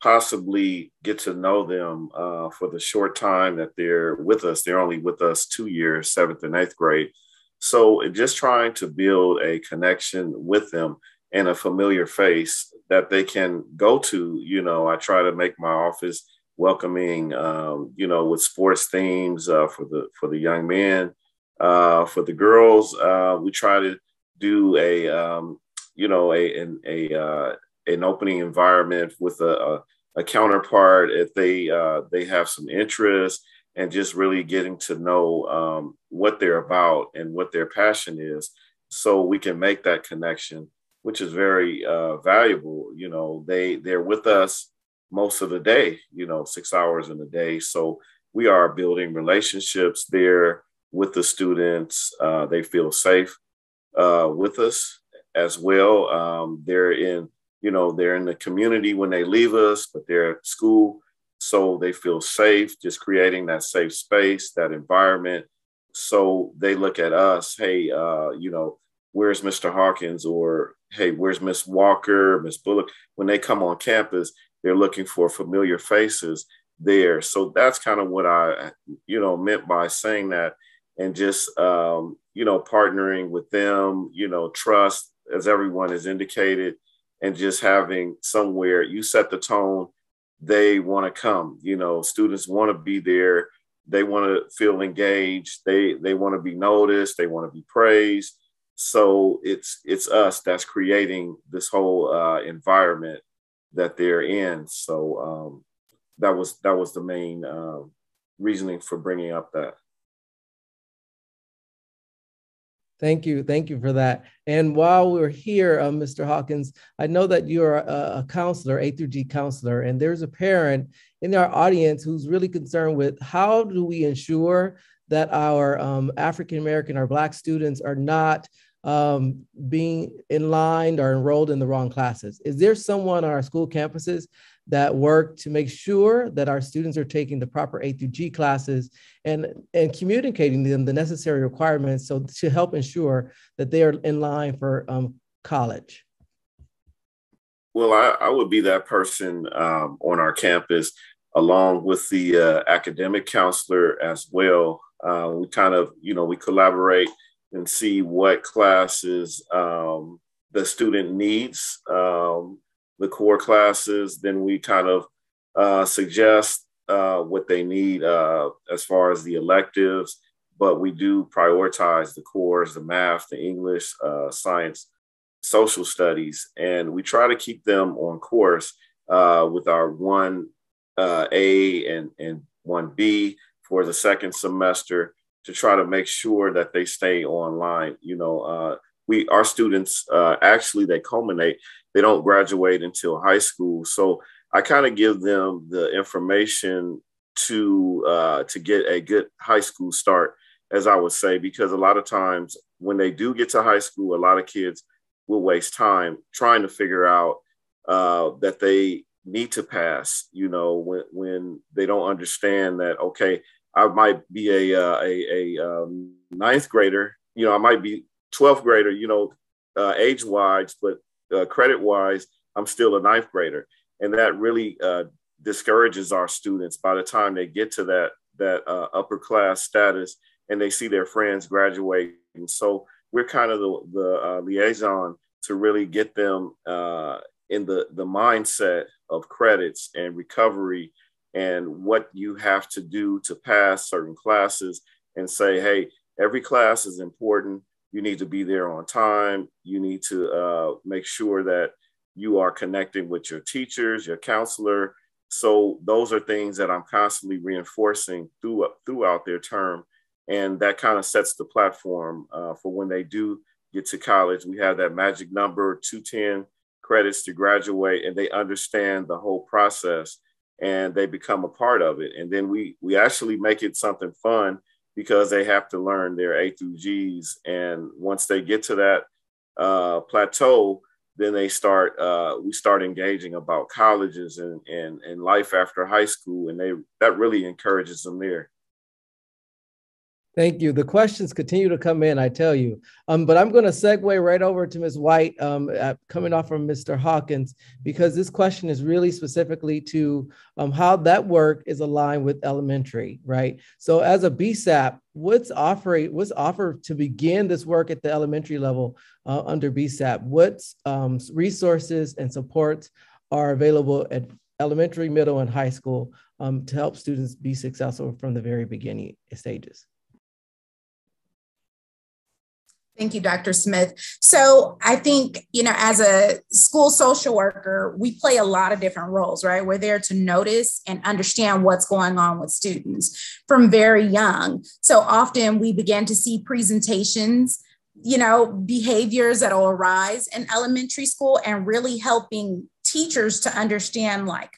possibly get to know them for the short time that they're with us, they're only with us 2 years, 7th and 8th grade. So just trying to build a connection with them and a familiar face that they can go to. I try to make my office welcoming, with sports themes for the young men. For the girls, we try to do an opening environment with a counterpart if they have some interest, and just really getting to know what they're about and what their passion is. so we can make that connection, which is very valuable. You know, they're with us most of the day, you know, 6 hours in a day. So we are building relationships there with the students. They feel safe with us as well. They're in the community when they leave us, but they're at school, so they feel safe, just creating that safe space, that environment. So they look at us, hey, where's Mr. Hawkins? Or, hey, where's Miss Walker, Miss Bullock? When they come on campus, they're looking for familiar faces there. So that's kind of what I, meant by saying that. And just, partnering with them, trust, as everyone has indicated, and just having somewhere you set the tone, they want to come. Students want to be there. They want to feel engaged. They want to be noticed. They want to be praised. So it's us that's creating this whole environment that they're in. So that was the main reasoning for bringing up that. Thank you for that. And while we're here, Mr. Hawkins, I know that you're a counselor, A through G counselor, and there's a parent in our audience who's really concerned with how do we ensure that our African-American or Black students are not being in line or enrolled in the wrong classes. Is there someone on our school campuses that work to make sure that our students are taking the proper A through G classes and communicating them the necessary requirements so to help ensure that they are in line for college? Well, I would be that person on our campus, along with the academic counselor as well. We kind of, we collaborate and see what classes the student needs, the core classes. Then we kind of suggest what they need as far as the electives, but we do prioritize the cores, the math, the English, science, social studies, and we try to keep them on course with our 1A and 1B for the second semester, to try to make sure that they stay online. Our students actually, they culminate, they don't graduate until high school. So I kind of give them the information to get a good high school start, as I would say, because a lot of times when they do get to high school, a lot of kids will waste time trying to figure out that they need to pass, when they don't understand that, okay, I might be a ninth grader, I might be 12th grader, age-wise, but credit-wise, I'm still a ninth grader. And that really discourages our students by the time they get to that upper class status and they see their friends graduate. And so we're kind of the liaison to really get them in the mindset of credits and recovery and what you have to do to pass certain classes, and say, hey, every class is important. You need to be there on time. You need to make sure that you are connecting with your teachers, your counselor. So those are things that I'm constantly reinforcing throughout their term. And that kind of sets the platform for when they do get to college. We have that magic number, 210 credits to graduate, and they understand the whole process and they become a part of it. And then we actually make it something fun, because they have to learn their A through Gs. And once they get to that plateau, then we start engaging about colleges and life after high school. And that really encourages them there. Thank you. The questions continue to come in, I tell you. But I'm going to segue right over to Ms. White, coming off from Mr. Hawkins, because this question is really specifically to how that work is aligned with elementary, right? So as a BSAP, what's offered to begin this work at the elementary level under BSAP? What resources and supports are available at elementary, middle, and high school to help students be successful from the very beginning stages? Thank you, Dr. Smith. So I think, as a school social worker, we play a lot of different roles, right? We're there to notice and understand what's going on with students from very young. So often we begin to see presentations behaviors that will arise in elementary school, and really helping teachers to understand like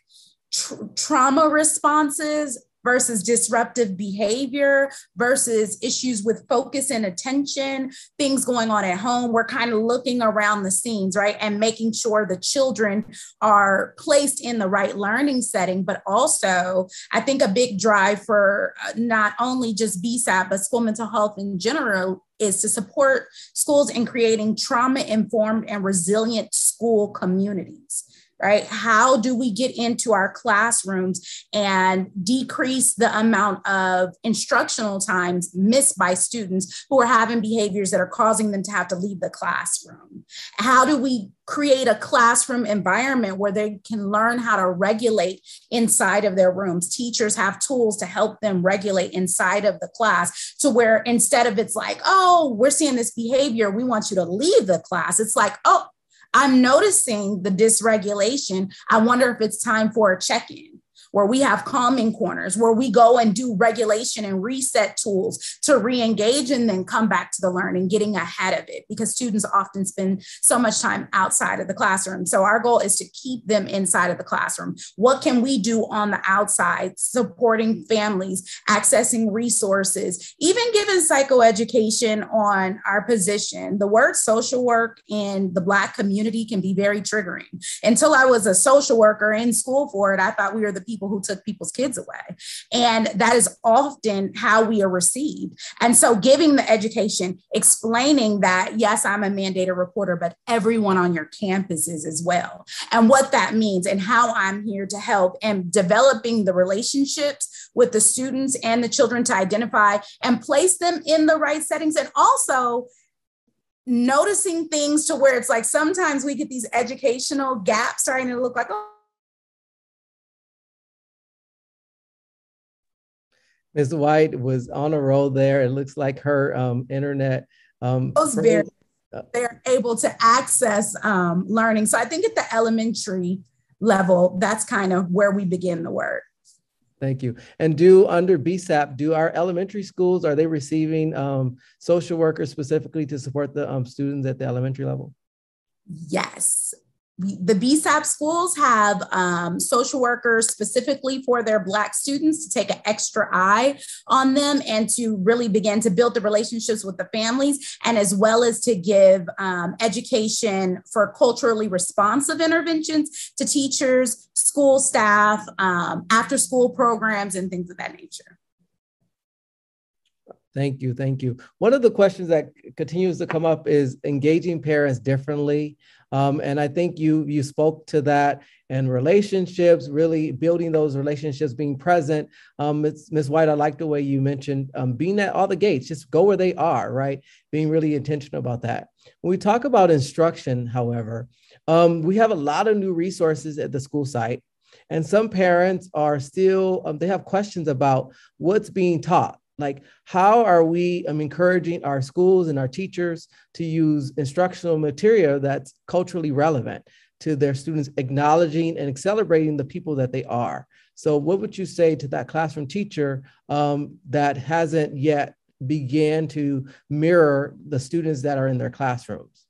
trauma responses versus disruptive behavior versus issues with focus and attention, things going on at home. We're kind of looking around the scenes, right? And making sure the children are placed in the right learning setting, but also I think a big drive for not only just BSAP, but school mental health in general is to support schools in creating trauma-informed and resilient school communities. Right? How do we get into our classrooms and decrease the amount of instructional times missed by students who are having behaviors that are causing them to have to leave the classroom? How do we create a classroom environment where they can learn how to regulate inside of their rooms? Teachers have tools to help them regulate inside of the class, to where instead of it's like, oh, we're seeing this behavior, we want you to leave the class. It's like, oh, I'm noticing the dysregulation. I wonder if it's time for a check-in, where we have calming corners, where we go and do regulation and reset tools to re-engage and then come back to the learning, getting ahead of it, because students often spend so much time outside of the classroom. So our goal is to keep them inside of the classroom. What can we do on the outside, supporting families, accessing resources, even giving psychoeducation on our position? The word social work in the Black community can be very triggering. Until I was a social worker in school for it, I thought we were the people who took people's kids away. And that is often how we are received. And so giving the education, explaining that, yes, I'm a mandated reporter, but everyone on your campus is as well. And what that means and how I'm here to help, and developing the relationships with the students and the children to identify and place them in the right settings. And also noticing things to where it's like, sometimes we get these educational gaps starting to look like, oh, Ms. White was on a roll there. It looks like her internet. They're able to access learning. So I think at the elementary level, that's kind of where we begin the work. Thank you. And under BSAP, do our elementary schools, are they receiving social workers specifically to support the students at the elementary level? Yes. The BSAP schools have social workers specifically for their Black students to take an extra eye on them and to really begin to build the relationships with the families, and as well as to give education for culturally responsive interventions to teachers, school staff, after school programs, and things of that nature. Thank you. Thank you. One of the questions that continues to come up is engaging parents differently. And I think you spoke to that, and relationships, really building those relationships, being present. Ms. White, I like the way you mentioned being at all the gates, just go where they are, right? Being really intentional about that. When we talk about instruction, however, we have a lot of new resources at the school site, and some parents are still, they have questions about what's being taught. Like, how are we encouraging our schools and our teachers to use instructional material that's culturally relevant to their students, acknowledging and celebrating the people that they are? So what would you say to that classroom teacher that hasn't yet began to mirror the students that are in their classrooms?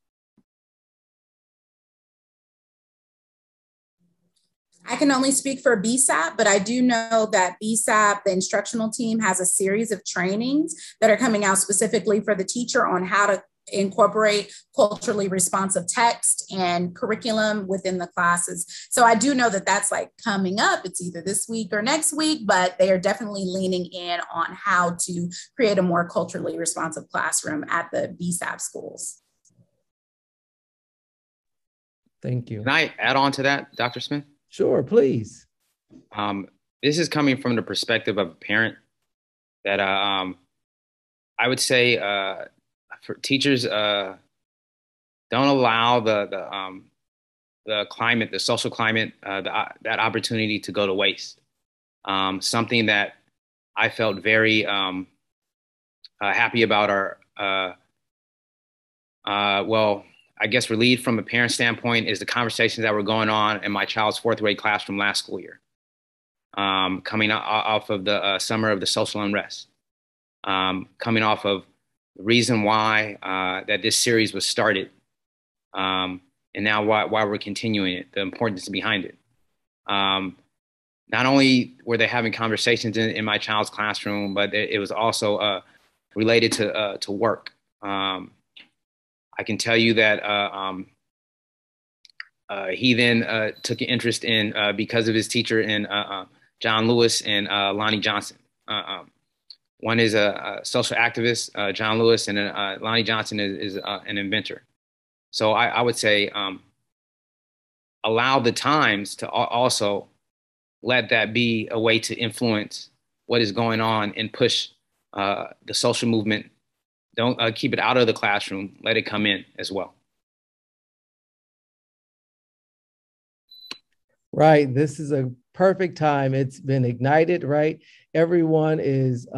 I can only speak for BSAP, but I do know that BSAP, the instructional team, has a series of trainings that are coming out specifically for the teacher on how to incorporate culturally responsive text and curriculum within the classes. So I do know that that's like coming up. It's either this week or next week, but they are definitely leaning in on how to create a more culturally responsive classroom at the BSAP schools. Thank you. Can I add on to that, Dr. Smith? Sure, please. This is coming from the perspective of a parent that I would say for teachers, don't allow the climate, the social climate, that opportunity to go to waste. Something that I felt very happy about well, I guess relieved from a parent standpoint is the conversations that were going on in my child's 4th grade classroom last school year, coming off of the summer of the social unrest, coming off of the reason why that this series was started, and now why we're continuing it, the importance behind it. Not only were they having conversations in my child's classroom, but it was also related to work. I can tell you that he then took an interest in, because of his teacher, in John Lewis and Lonnie Johnson. One is a social activist, John Lewis, and Lonnie Johnson is an inventor. So I would say allow the times to also let that be a way to influence what is going on and push the social movement. Don't keep it out of the classroom, let it come in as well. Right, this is a perfect time. It's been ignited, right? Everyone is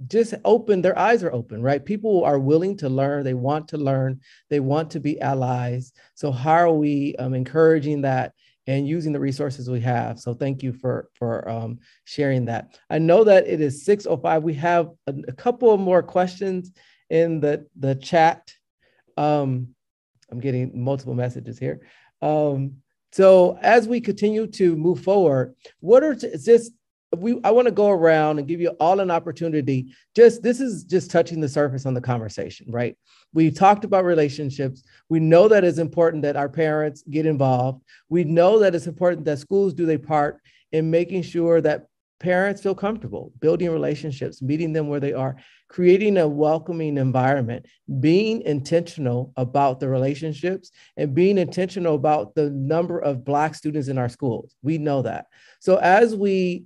just open, their eyes are open, right? People are willing to learn, they want to be allies. So how are we encouraging that and using the resources we have? So thank you for sharing that. I know that it is 6:05. We have a couple of more questions in the chat. I'm getting multiple messages here. So as we continue to move forward, I want to go around and give you all an opportunity. This is just touching the surface on the conversation, right? We talked about relationships. We know that it's important that our parents get involved. We know that it's important that schools do their part in making sure that parents feel comfortable building relationships, meeting them where they are, creating a welcoming environment, being intentional about the relationships, and being intentional about the number of Black students in our schools. We know that. So as we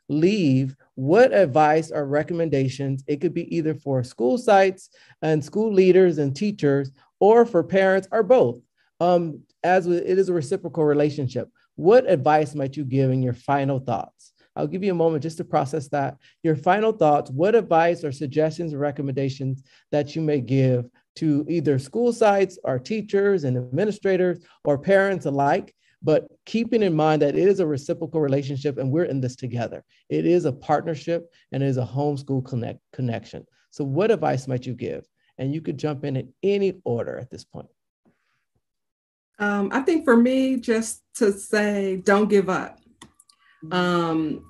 leave, what advice or recommendations, it could be either for school sites and school leaders and teachers, or for parents, or both, as it is a reciprocal relationship. What advice might you give in your final thoughts? I'll give you a moment just to process that. Your final thoughts, what advice or suggestions or recommendations that you may give to either school sites or teachers and administrators or parents alike, but keeping in mind that it is a reciprocal relationship and we're in this together. It is a partnership and it is a homeschool connection. So what advice might you give? And you could jump in any order at this point. I think for me, just to say, don't give up.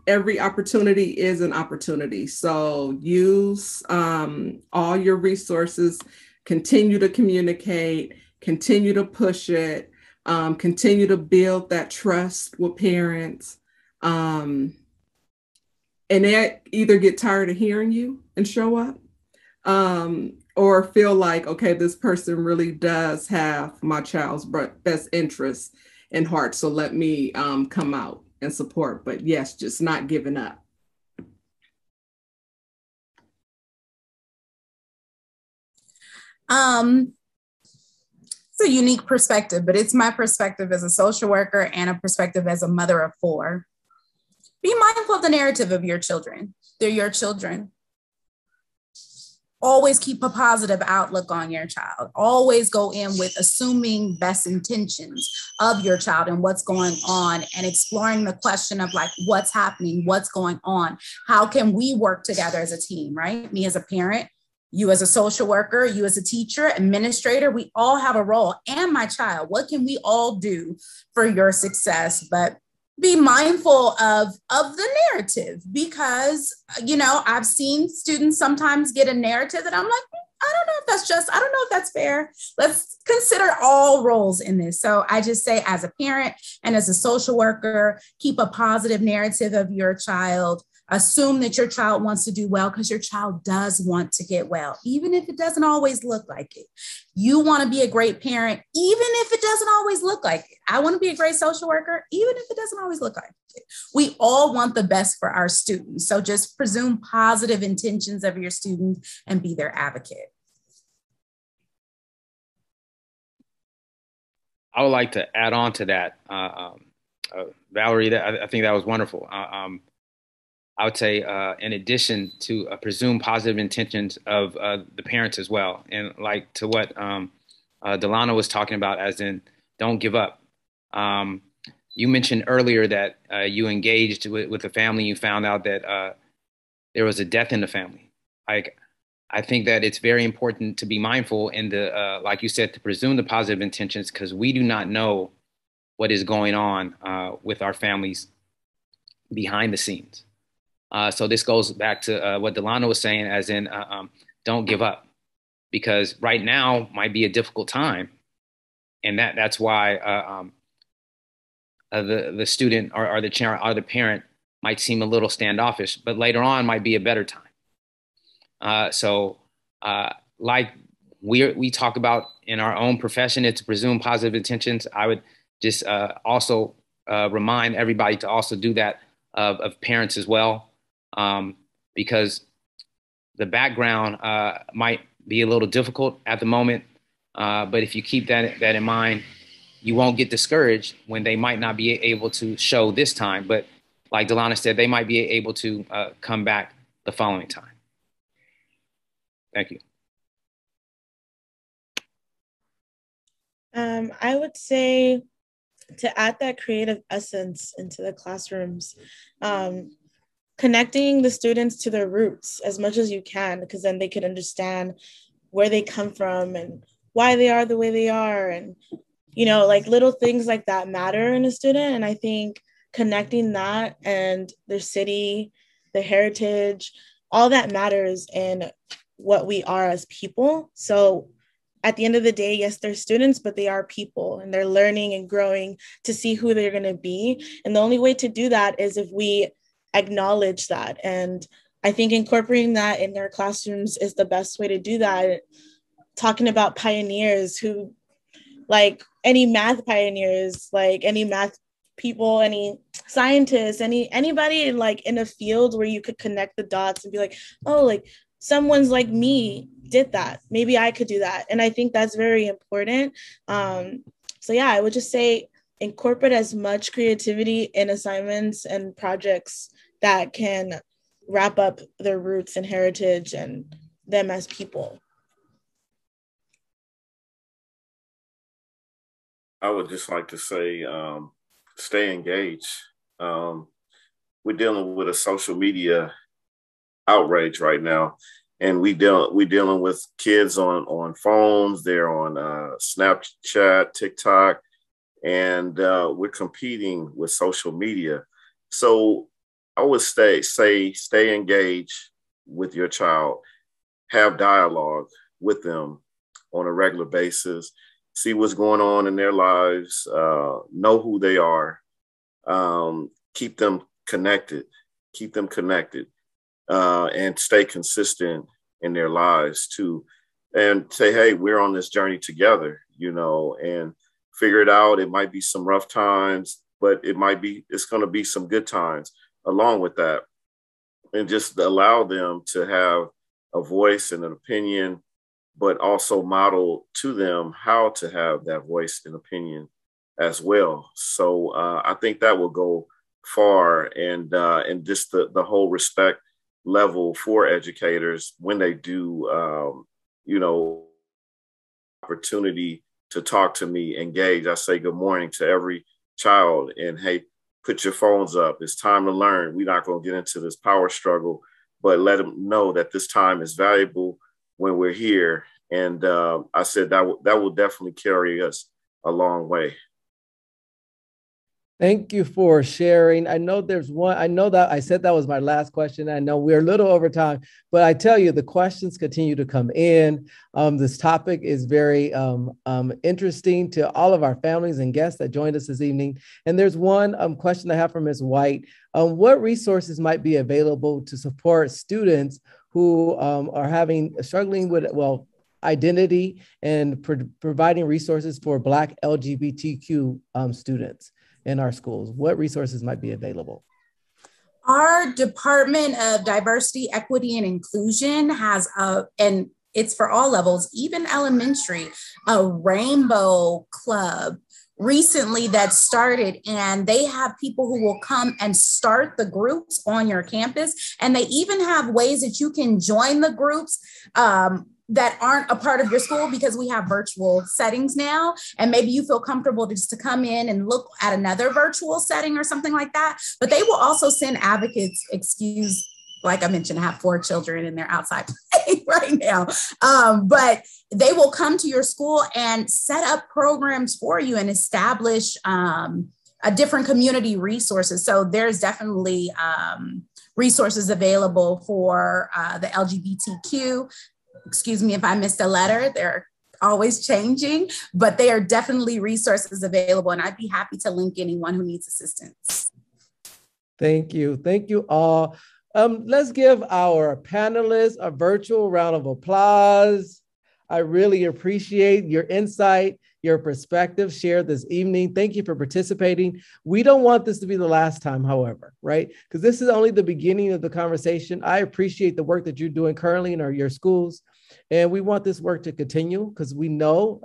Every opportunity is an opportunity. So use all your resources, continue to communicate, continue to push it, continue to build that trust with parents. And they either get tired of hearing you and show up, or feel like, okay, this person really does have my child's best interest in heart. So let me come out and support. But yes, just not giving up. It's a unique perspective, but it's my perspective as a social worker and a perspective as a mother of 4. Be mindful of the narrative of your children. They're your children. Always keep a positive outlook on your child. Always go in with assuming best intentions of your child and what's going on, and exploring the question of like, what's happening, what's going on? How can we work together as a team, right? Me as a parent, you as a social worker, you as a teacher, administrator, we all have a role, and my child. What can we all do for your success? But be mindful of the narrative, because, you know, I've seen students sometimes get a narrative that I'm like, I don't know if that's just, I don't know if that's fair. Let's consider all roles in this. So I just say, as a parent and as a social worker, keep a positive narrative of your child. Assume that your child wants to do well, because your child does want to get well, even if it doesn't always look like it. You want to be a great parent, even if it doesn't always look like it. I want to be a great social worker, even if it doesn't always look like it. We all want the best for our students. So just presume positive intentions of your students and be their advocate. I would like to add on to that, Valerie. I think that was wonderful. I would say, in addition to presume positive intentions of the parents as well, and like to what Delana was talking about, as in don't give up. You mentioned earlier that you engaged with the family. You found out that there was a death in the family. Like, I think that it's very important to be mindful in the, like you said, to presume the positive intentions, because we do not know what is going on with our families behind the scenes. So this goes back to what Delano was saying, as in, don't give up, because right now might be a difficult time. And that's why the student or the child or the parent might seem a little standoffish, but later on might be a better time. So like we talk about in our own profession, it's to presume positive intentions. I would just also remind everybody to also do that of parents as well, because the background might be a little difficult at the moment, but if you keep that in mind, you won't get discouraged when they might not be able to show this time. But like Delana said, they might be able to come back the following time. Thank you. I would say to add that creative essence into the classrooms, connecting the students to their roots as much as you can, because then they can understand where they come from and why they are the way they are. And, you know, like little things like that matter in a student. And I think connecting that and their city, their heritage, all that matters in what we are as people. So at the end of the day, yes, they're students, but they are people, and they're learning and growing to see who they're going to be. And the only way to do that is if we acknowledge that. And I think incorporating that in their classrooms is the best way to do that. Talking about pioneers who, like any math pioneers, like any math people, any scientists, anybody like in a field where you could connect the dots and be like, oh, like someone's like me did that. Maybe I could do that. And I think that's very important. So yeah, I would just say incorporate as much creativity in assignments and projects that can wrap up their roots and heritage and them as people. I would just like to say, stay engaged. We're dealing with a social media outrage right now, and we're dealing with kids on phones. They're on Snapchat, TikTok, and we're competing with social media. So I would stay engaged with your child, have dialogue with them on a regular basis. See what's going on in their lives, know who they are, keep them connected, and stay consistent in their lives too. And say, hey, we're on this journey together, you know, and figure it out. It might be some rough times, but it's going to be some good times along with that. And just allow them to have a voice and an opinion, but also model to them how to have that voice and opinion as well. So I think that will go far, and just the whole respect level for educators when they do, opportunity to talk to me, engage. I say good morning to every child, and hey, put your phones up. It's time to learn. We're not going to get into this power struggle, but let them know that this time is valuable when we're here. And I said that will definitely carry us a long way. Thank you for sharing. I know that I said that was my last question. I know we're a little over time, but I tell you, the questions continue to come in. This topic is very interesting to all of our families and guests that joined us this evening. And there's one question I have from Ms. White. What resources might be available to support students who are struggling with, identity, and providing resources for Black LGBTQ students in our schools? What resources might be available? Our Department of Diversity, Equity, and Inclusion has and it's for all levels, even elementary, a rainbow club recently that started, and they have people who will come and start the groups on your campus. And they even have ways that you can join the groups that aren't a part of your school, because we have virtual settings now, and maybe you feel comfortable just to come in and look at another virtual setting or something like that. But they will also send advocates. Like I mentioned, I have 4 children and they're outside right now. But they will come to your school and set up programs for you and establish different community resources. So there's definitely resources available for the LGBTQ. Excuse me if I missed a letter. They're always changing, but they are definitely resources available. And I'd be happy to link anyone who needs assistance. Thank you. Thank you all. Let's give our panelists a virtual round of applause. I really appreciate your insight, your perspective shared this evening. Thank you for participating. We don't want this to be the last time, however, right? Because this is only the beginning of the conversation. I appreciate the work that you're doing currently in your schools. And we want this work to continue because we know,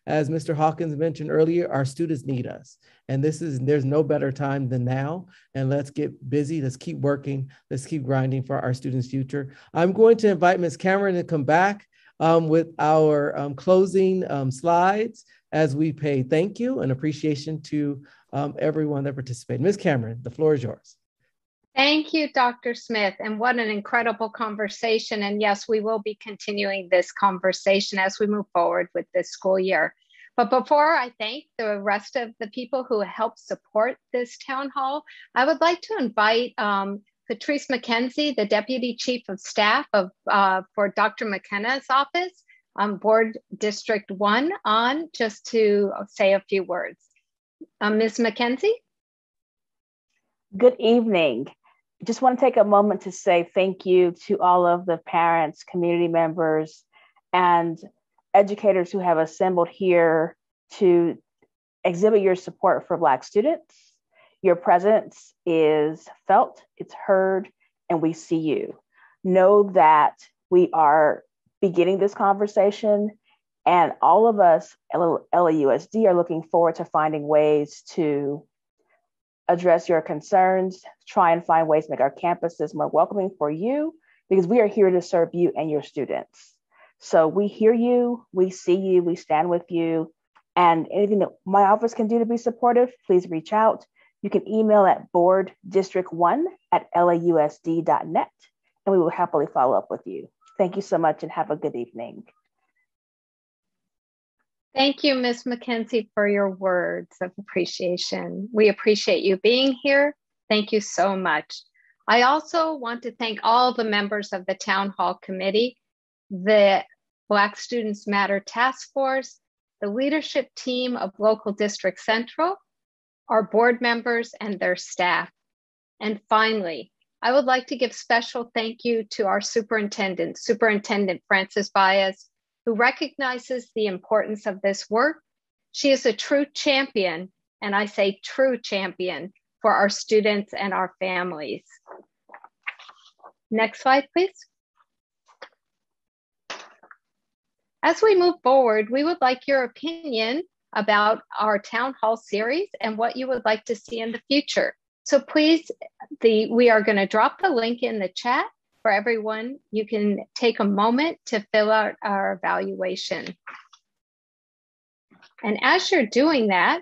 as Mr. Hawkins mentioned earlier, our students need us. And there's no better time than now. And let's get busy. Let's keep working. Let's keep grinding for our students' future. I'm going to invite Ms. Cameron to come back with our closing slides as we pay thank you and appreciation to everyone that participated. Ms. Cameron, the floor is yours. Thank you, Dr. Smith, and what an incredible conversation. And yes, we will be continuing this conversation as we move forward with this school year. But before I thank the rest of the people who helped support this town hall, I would like to invite Patrice McKenzie, the Deputy Chief of Staff for Dr. McKenna's office, Board District 1, on just to say a few words. Ms. McKenzie? Good evening. Just want to take a moment to say thank you to all of the parents, community members, and educators who have assembled here to exhibit your support for Black students. Your presence is felt, it's heard, and we see you. Know that we are beginning this conversation, and all of us at LAUSD are looking forward to finding ways to address your concerns, try and find ways to make our campuses more welcoming for you, because we are here to serve you and your students. So we hear you, we see you, we stand with you, and anything that my office can do to be supportive, please reach out. You can email at boarddistrict1@lausd.net, and we will happily follow up with you. Thank you so much and have a good evening. Thank you, Ms. McKenzie, for your words of appreciation. We appreciate you being here. Thank you so much. I also want to thank all the members of the Town Hall Committee, the Black Students Matter Task Force, the leadership team of Local District Central, our board members and their staff. And finally, I would like to give special thank you to our superintendent, Superintendent Frances Baez, who recognizes the importance of this work. She is a true champion, and I say true champion, for our students and our families. Next slide, please. As we move forward, we would like your opinion about our town hall series and what you would like to see in the future. So please, we are going to drop the link in the chat for everyone. You can take a moment to fill out our evaluation. And as you're doing that,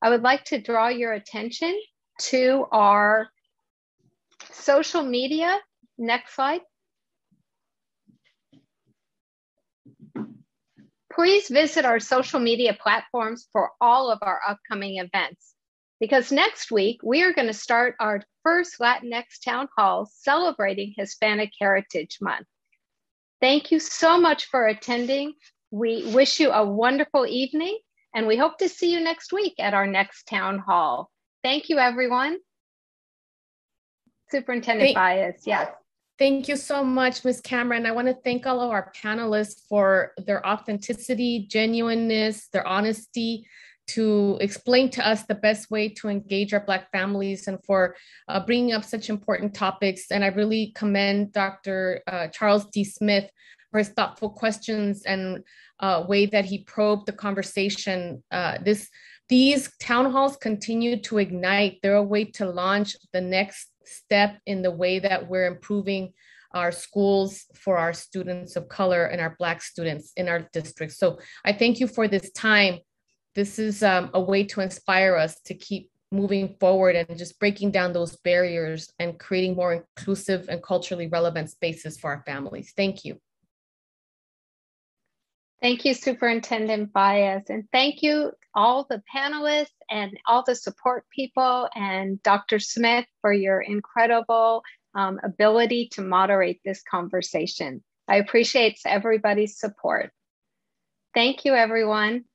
I would like to draw your attention to our social media. Next slide. Please visit our social media platforms for all of our upcoming events, because next week we are going to start our first Latinx Town Hall celebrating Hispanic Heritage Month. Thank you so much for attending. We wish you a wonderful evening, and we hope to see you next week at our next Town Hall. Thank you, everyone. Superintendent Baez, yes. Thank you so much, Ms. Cameron. I want to thank all of our panelists for their authenticity, genuineness, their honesty to explain to us the best way to engage our Black families, and for bringing up such important topics. And I really commend Dr. Charles D. Smith for his thoughtful questions and way that he probed the conversation. These town halls continue to ignite. They're a way to launch the next step in the way that we're improving our schools for our students of color and our Black students in our district. So I thank you for this time. This is a way to inspire us to keep moving forward and just breaking down those barriers and creating more inclusive and culturally relevant spaces for our families. Thank you. Thank you, Superintendent Baez, and thank you all the panelists and all the support people and Dr. Smith for your incredible ability to moderate this conversation. I appreciate everybody's support. Thank you, everyone.